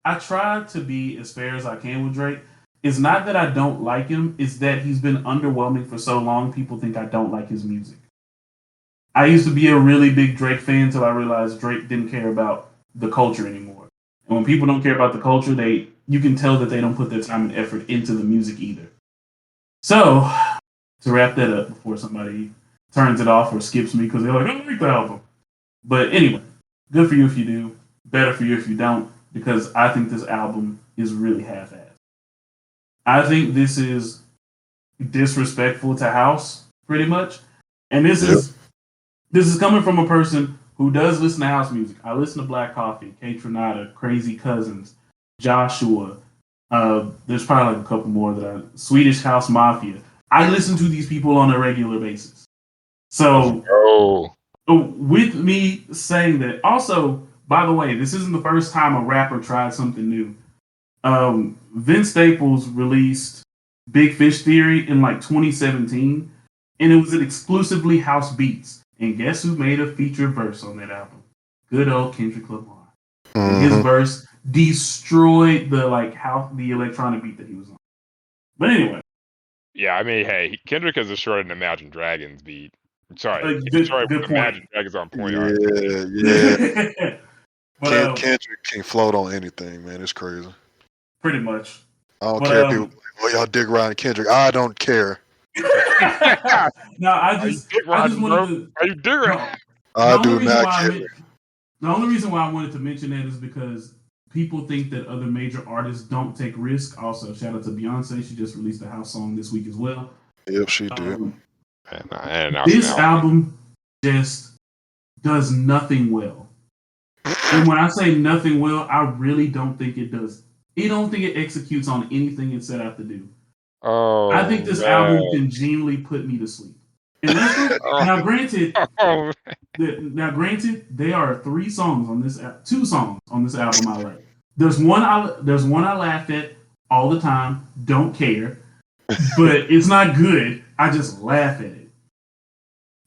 I try to be as fair as I can with Drake. It's not that I don't like him; it's that he's been underwhelming for so long. People think I don't like his music. I used to be a really big Drake fan until I realized Drake didn't care about the culture anymore. And when people don't care about the culture, you can tell that they don't put their time and effort into the music either. So to wrap that up before somebody turns it off or skips me because they're like, I don't like the album. But anyway, good for you if you do. Better for you if you don't, because I think this album is really half-assed. I think this is disrespectful to House, pretty much. And Yep. this is coming from a person who does listen to house music. I listen to Black Coffee, K Tronada, Crazy Cousins, Joshua. There's probably like a couple more Swedish House Mafia. I listen to these people on a regular basis. Let's So go. with me saying that, also, by the way, this isn't the first time a rapper tried something new. Vince Staples released Big Fish Theory in like 2017, and it was an exclusively house beats. And guess who made a feature verse on that album? Good old Kendrick Lamar. And his Hmm. verse destroyed the electronic beat that he was on. But anyway, Yeah, I mean, hey, Kendrick has destroyed an Imagine Dragons beat. Sorry, he good destroyed good point. Imagine Dragons on point art beat. Yeah, yeah. but Kendrick can float on anything, man. It's crazy. pretty much. I don't But care if people be like, oh, y'all dig around Kendrick. I don't care. no, Are you dick I just riding, wanted bro? to. Are you dick riding? No, the I only do reason not why I care. meant the only reason why I wanted to mention that is because people think that other major artists don't take risk. Also, shout out to Beyonce; she just released a house song this week as well. Yep, she did. Um, And announced an this album. album just does nothing well, and when I say nothing well, I really don't think it does. I don't think it executes on anything it set out to do. I think Oh this album man, can genuinely put me to sleep. And that's for Oh, now. Granted, oh, there are 3 songs on this, 2 songs on this album I like. There's one I laughed at all the time. Don't care, but it's not good. I just laugh at it.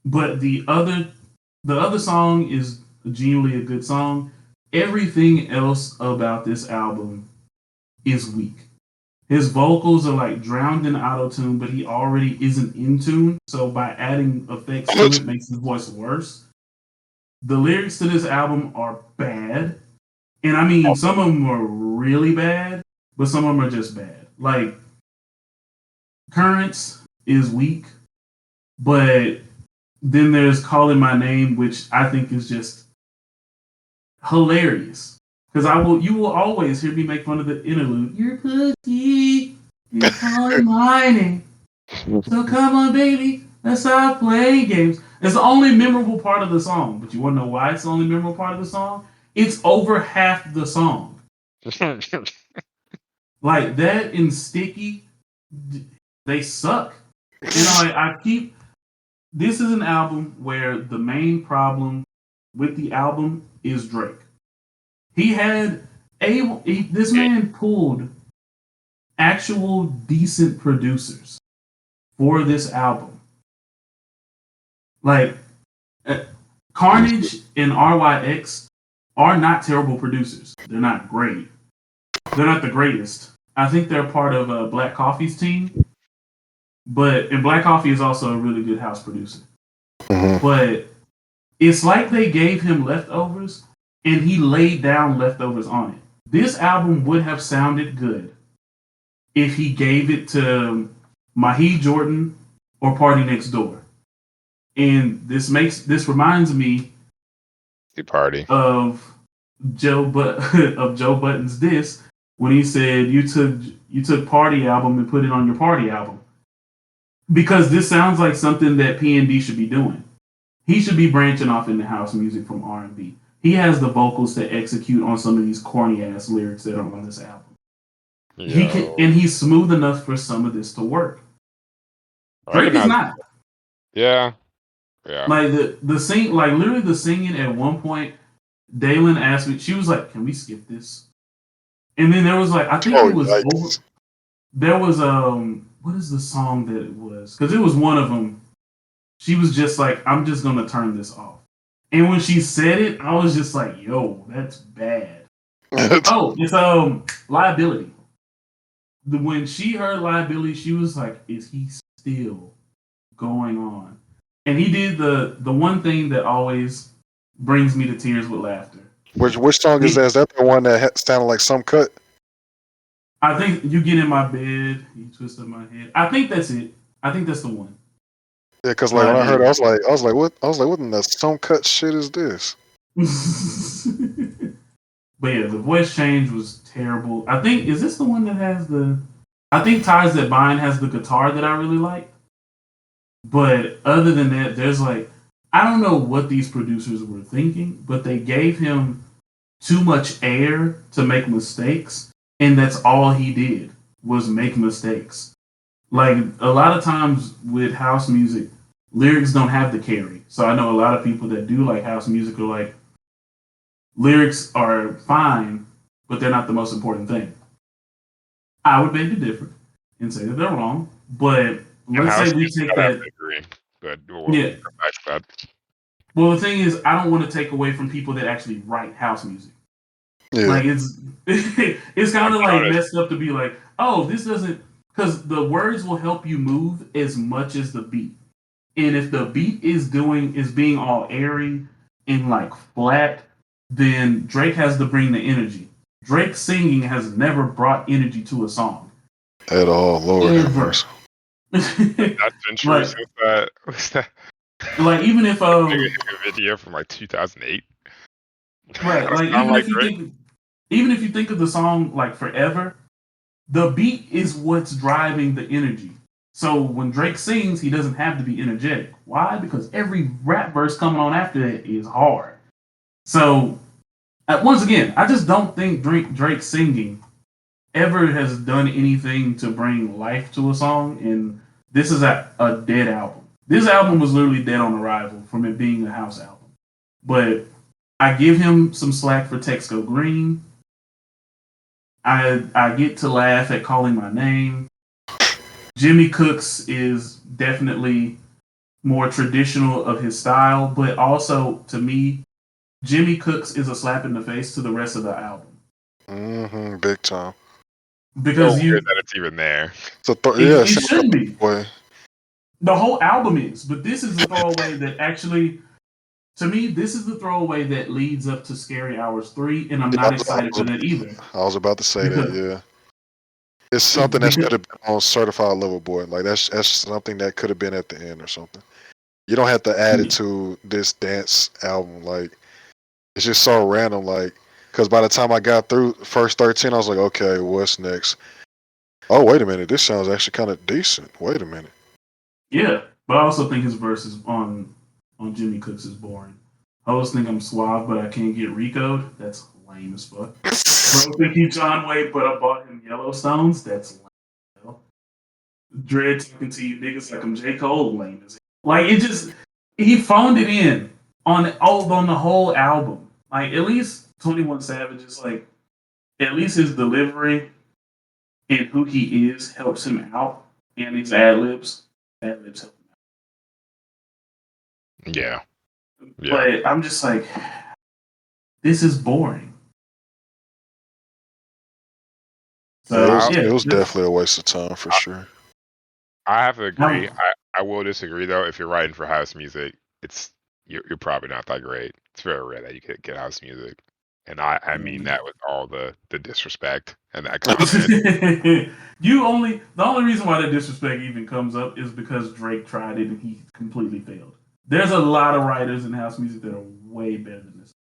But the other song is genuinely a good song. Everything else about this album is weak. His vocals are like drowned in auto tune, but he already isn't in tune. So by adding effects to it, makes his voice worse. The lyrics to this album are bad, and I mean some of them are really bad, but some of them are just bad. Like Currents is weak, but then there's Calling My Name, which I think is just hilarious. Because you will always hear me make fun of the interlude. You're cookie, you're calling my name. So come on, baby, let's stop playing games. It's the only memorable part of the song. But you want to know why it's the only memorable part of the song? It's over half the song. Like that and Sticky, they suck. And I keep. This is an album where the main problem with the album is Drake. This man pulled actual decent producers for this album. Like Carnage and RYX are not terrible producers. They're not great. They're not the greatest. I think they're part of Black Coffee's team. And Black Coffee is also a really good house producer. Mm-hmm. But it's like they gave him leftovers and he laid down leftovers on it. This album would have sounded good if he gave it to Mahi Jordan or Party Next Door. And this reminds me of Joe Budden's diss when he said you took Party album and put it on your Party album. Because this sounds like something that P&D should be doing. He should be branching off into house music from R&B. He has the vocals to execute on some of these corny ass lyrics that are on this album. He's smooth enough for some of this to work. Drake is not. Yeah. Like the singing at one point, Dalen asked me, she was like, "Can we skip this?" And then there was like, I think it was over. There was what is the song that it was? Because it was one of them. She was just like, "I'm just gonna turn this off." And when she said it, I was just like, "Yo, that's bad." It's Liability. When she heard Liability, she was like, "Is he still going on?" And he did the one thing that always brings me to tears with laughter. Which song is that? Is that the one that sounded like Some Cut? I think You Get in My Bed, You Twist Up My Head. I think that's it. I think that's the one. Yeah, because like when I heard it, I was like, what? I was like, what in the Some Cut shit is this? But yeah, the voice change was terrible. I think, is this the one that has I think Ties That Bind has the guitar that I really like. But other than that, there's like, I don't know what these producers were thinking, but they gave him too much air to make mistakes. And that's all he did was make mistakes. Like a lot of times with house music, lyrics don't have the carry. So I know a lot of people that do like house music are like, lyrics are fine, but they're not the most important thing. I would beg to differ and say that they're wrong, but let's say we take that. Yeah. Well, the thing is, I don't want to take away from people that actually write house music. Yeah. Like it's kind of like messed up to be like, oh, this doesn't, because the words will help you move as much as the beat. And if the beat is being all airy and like flat, then Drake has to bring the energy. Drake singing has never brought energy to a song. At all, Lord have mercy. That's been true since that. Like even if a video from like 2008. Right, like even if you think of the song like Forever, the beat is what's driving the energy. So when Drake sings, he doesn't have to be energetic. Why? Because every rap verse coming on after that is hard. So once again, I just don't think Drake singing ever has done anything to bring life to a song, and this is a dead album. This album was literally dead on arrival from it being a house album. But I give him some slack for Text Go Green. I get to laugh at Calling My Name. Jimmy Cooks is definitely more traditional of his style, but also to me, Jimmy Cooks is a slap in the face to the rest of the album. Big time. Because so weird that it's even there. So it shouldn't be. Boy. The whole album is, but this is the throwaway that actually, to me, this is the throwaway that leads up to Scary Hours 3, and I'm not excited for that either. I was about to say that, yeah. It's something that should have been on Certified Lover Boy. Like that's something that could have been at the end or something. You don't have to add it to this dance album. Like it's just so random. Like because by the time I got through first 13, I was like, okay, what's next? Oh, wait a minute. This sounds actually kind of decent. Wait a minute. Yeah, but I also think his verses on Jimmy Cooks is boring. I always think I'm suave, but I can't get Rico'd. That's lame as fuck. Bro, think he John Wayne, but I bought him Yellowstones. That's lame. Dread talking to you niggas like I'm J. Cole. Lame as hell. Like it just he phoned it in on the whole album. Like at least 21 Savage is like at least his delivery and who he is helps him out, and his ad libs help him out. Yeah. But I'm just like, this is boring. So it was definitely a waste of time for sure. I have to agree. I will disagree though. If you're writing for house music, you're probably not that great. It's very rare that you could get house music, and I mean that with all the disrespect and that comment. The only reason why that disrespect even comes up is because Drake tried it and he completely failed. There's a lot of writers in house music that are way better than this.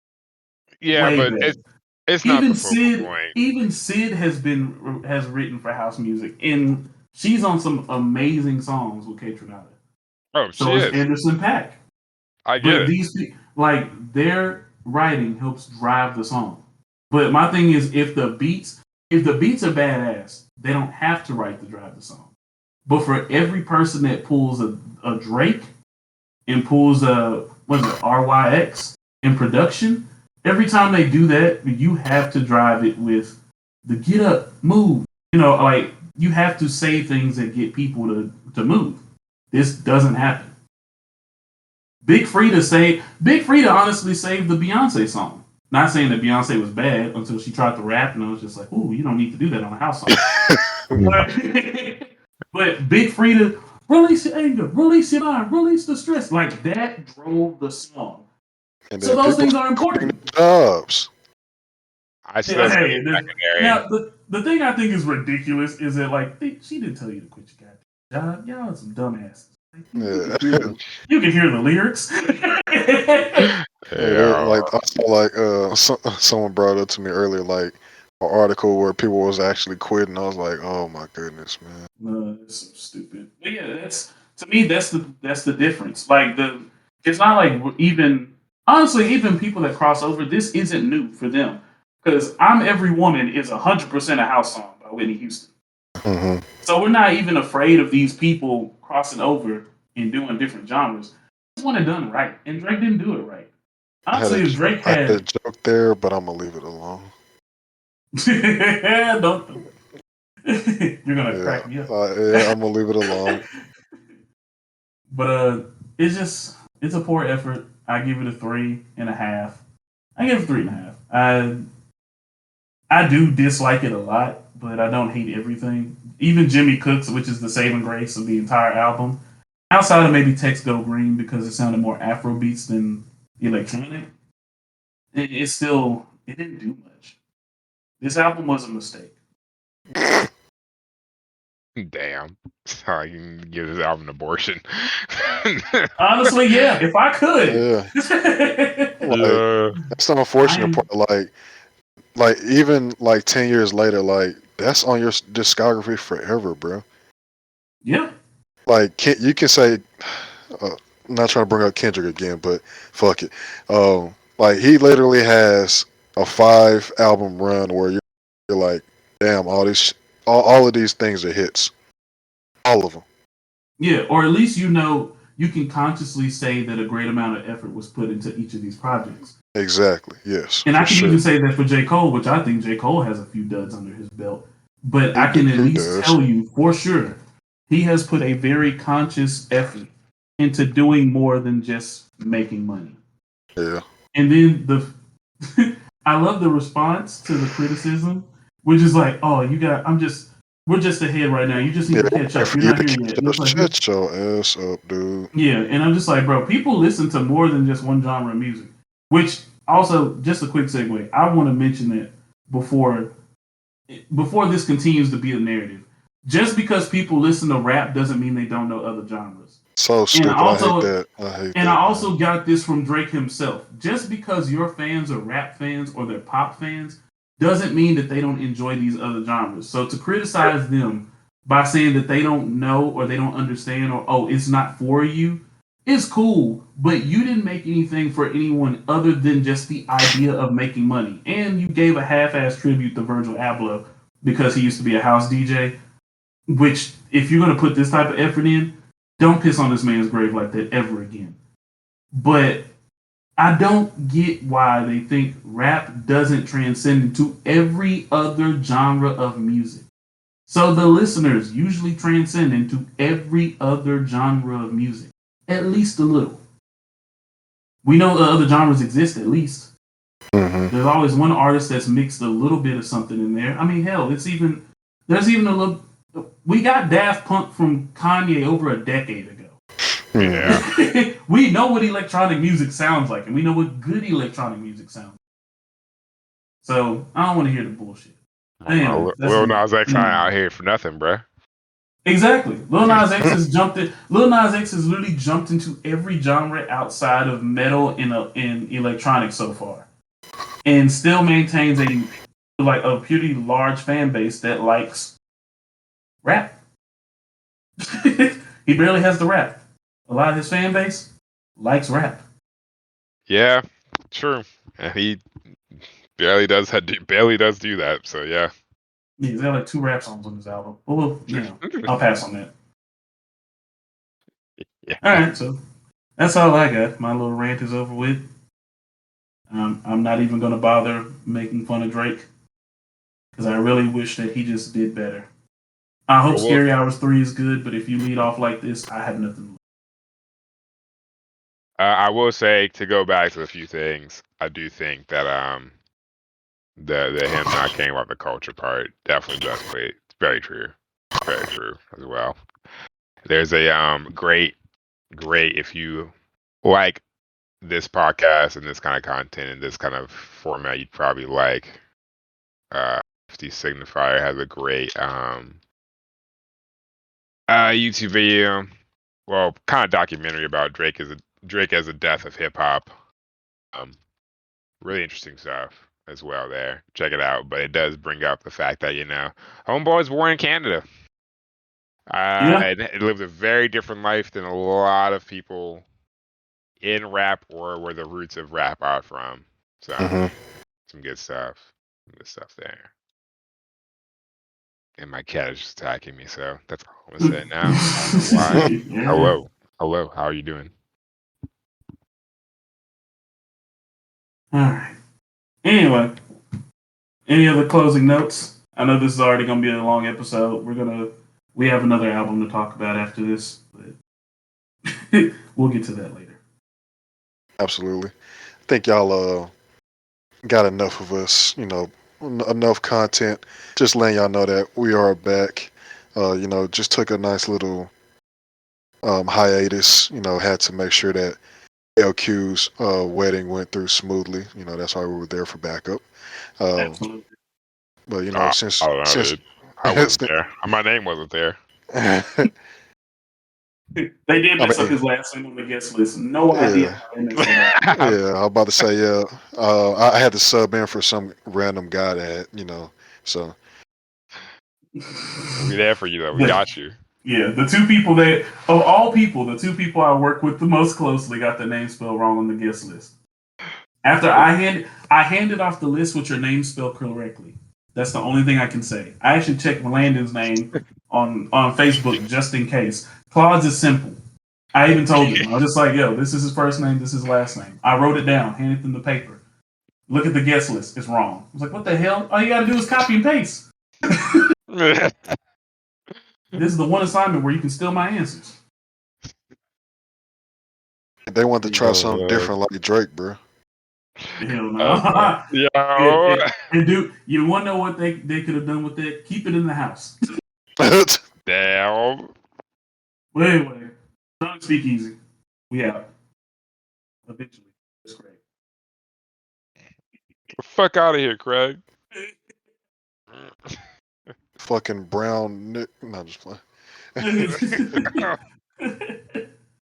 Yeah, way but better. it's not even the focal point. Even Sid has written for house music, and she's on some amazing songs with K Tronada. Oh, so is Anderson .Paak. I get it. These their writing helps drive the song. But my thing is, if the beats are badass, they don't have to write to drive the song. But for every person that pulls a Drake and pulls a RYX in production, every time they do that, you have to drive it with the get up, move. Like you have to say things that get people to move. This doesn't happen. Big Frida honestly saved the Beyonce song. Not saying that Beyonce was bad until she tried to rap, and I was just like, "Ooh, you don't need to do that on a house song." but Big Frida, release your anger, release your mind, release the stress. Like that drove the song. So those things are important. Jobs. I still secondary. Now the thing I think is ridiculous is that she didn't tell you to quit your goddamn job. Y'all are some dumbasses. You can hear the lyrics. Someone brought up to me earlier, like an article where people was actually quitting. I was like, oh my goodness, man. No, that's so stupid. But yeah, that's to me. That's the difference. It's not like even people that cross over. This isn't new for them because "I'm Every Woman" is 100% a house song by Whitney Houston. Mm-hmm. So we're not even afraid of these people crossing over and doing different genres. Just want it done right, and Drake didn't do it right. Honestly, if Drake had a joke there, but I'm gonna leave it alone. Don't. You're gonna crack me up. I'm gonna leave it alone. But it's a poor effort. I give it a 3.5. I give it 3.5. I do dislike it a lot, but I don't hate everything. Even Jimmy Cooks, which is the saving grace of the entire album, outside of maybe Text Go Green because it sounded more Afro beats than electronic, it didn't do much. This album was a mistake. Damn. Sorry, you can give this album an abortion. Honestly, yeah, if I could. Yeah. That's the unfortunate part. Like even 10 years later, that's on your discography forever, bro. Yeah. You can say, I'm not trying to bring up Kendrick again, but fuck it. He literally has a 5-album run where you're like, damn, all of these things are hits, all of them. Yeah, or at least you can consciously say that a great amount of effort was put into each of these projects. Exactly. Yes, And I for can even sure. say that for J. Cole, which I think J. Cole has a few duds under his belt. But I can at He least does. tell you for sure he has put a very conscious effort into doing more than just making money. Yeah. And then I love the response to the criticism, which is like, oh, we're just ahead right now. You just need Yeah. to catch And up. for You're you not to here catch yet. And up, it's like, you're, shut your ass up, dude. yeah. And I'm just like, bro, people listen to more than just one genre of music, which also, just a quick segue, I want to mention that before this continues to be a narrative. Just because people listen to rap doesn't mean they don't know other genres. So And stupid. I hate that. I hate I that, man. also got this from Drake himself. Just because your fans are rap fans or they're pop fans doesn't mean that they don't enjoy these other genres. So to criticize them by saying that they don't know or they don't understand or oh it's not for you is cool, but you didn't make anything for anyone other than just the idea of making money. And you gave a half-ass tribute to Virgil Abloh because he used to be a house DJ, which if you're gonna put this type of effort in, don't piss on this man's grave like that ever again. But I don't get why they think rap doesn't transcend into every other genre of music. So the listeners usually transcend into every other genre of music, at least a little. We know the other genres exist at least. Hmm. There's always one artist that's mixed a little bit of something in there. I mean, hell, there's even a little. We got Daft Punk from Kanye over a decade ago. Hmm. Yeah. We know what electronic music sounds like, and we know what good electronic music sounds like. So I don't want to hear the bullshit. I don't Anyway, know. that's Lil enough. Nas X ain't out here for nothing, bruh. Exactly. Lil Nas X has jumped in. Lil Nas X has literally jumped into every genre outside of metal and in electronics so far, and still maintains a pretty large fan base that likes rap. He barely has the rap. A lot of his fan base likes rap. Yeah, true. And he barely does do that. So yeah. Yeah, he's got like 2 rap songs on his album. Well, I'll pass on that. Yeah. All right, so that's all I got. My little rant is over with. I'm not even going to bother making fun of Drake because I really wish that he just did better. I hope Well, Scary Hours 3 is good, but if you lead off like this, I have nothing. I will say to go back to a few things. I do think that the him not caring about the culture part definitely does play. It's very true. It's very true as well. There's a great if you like this podcast and this kind of content and this kind of format, you'd probably like. 50 Signifier has a great YouTube video, well, kind of documentary about Drake as a death of hip hop. Um, really interesting stuff as well there. Check it out. But it does bring up the fact that Homeboy's born in Canada. Yeah. It lived a very different life than a lot of people in rap or where the roots of rap are from. So Hmm. some good stuff. Some good stuff there. And my cat is just attacking me, so that's all I'm gonna say now. I don't know why. Yeah. Hello. Hello, how are you doing? All right. Anyway, any other closing notes? I know this is already going to be a long episode. We have another album to talk about after this, but we'll get to that later. Absolutely. I think y'all got enough of us. Enough content. Just letting y'all know that we are back. Just took a nice little hiatus. Had to make sure that LQ's wedding went through smoothly. That's why we were there for backup. Uh, Absolutely. but I since don't know, since dude. I wasn't there. My name wasn't there. I They did mess up mean, his last name on the guest list. No idea yeah, how they messed it up. yeah. I'm about to say, yeah. I had to sub in for some random guy so We there for you though. We The- got you. yeah, the two people that, of all people, the two people I work with the most closely got their name spelled wrong on the guest list. After I handed off the list with your name spelled correctly. That's the only thing I can say. I actually checked Landon's name on Facebook just in case. Claude's is simple. I even told him. I was just like, yo, this is his first name, this is his last name. I wrote it down, handed them the paper. Look at the guest list. It's wrong. I was like, what the hell? All you gotta do is copy and paste. This is the one assignment where you can steal my answers. They want to try something Uh, different like Drake, bro. Hell no. yo, And dude, you want to know what they could have done with that? Keep it in the house. damn. Wait. Don't speak easy. We out. Eventually. It's great. Fuck out of here, Craig. Fucking brown. No, just playing.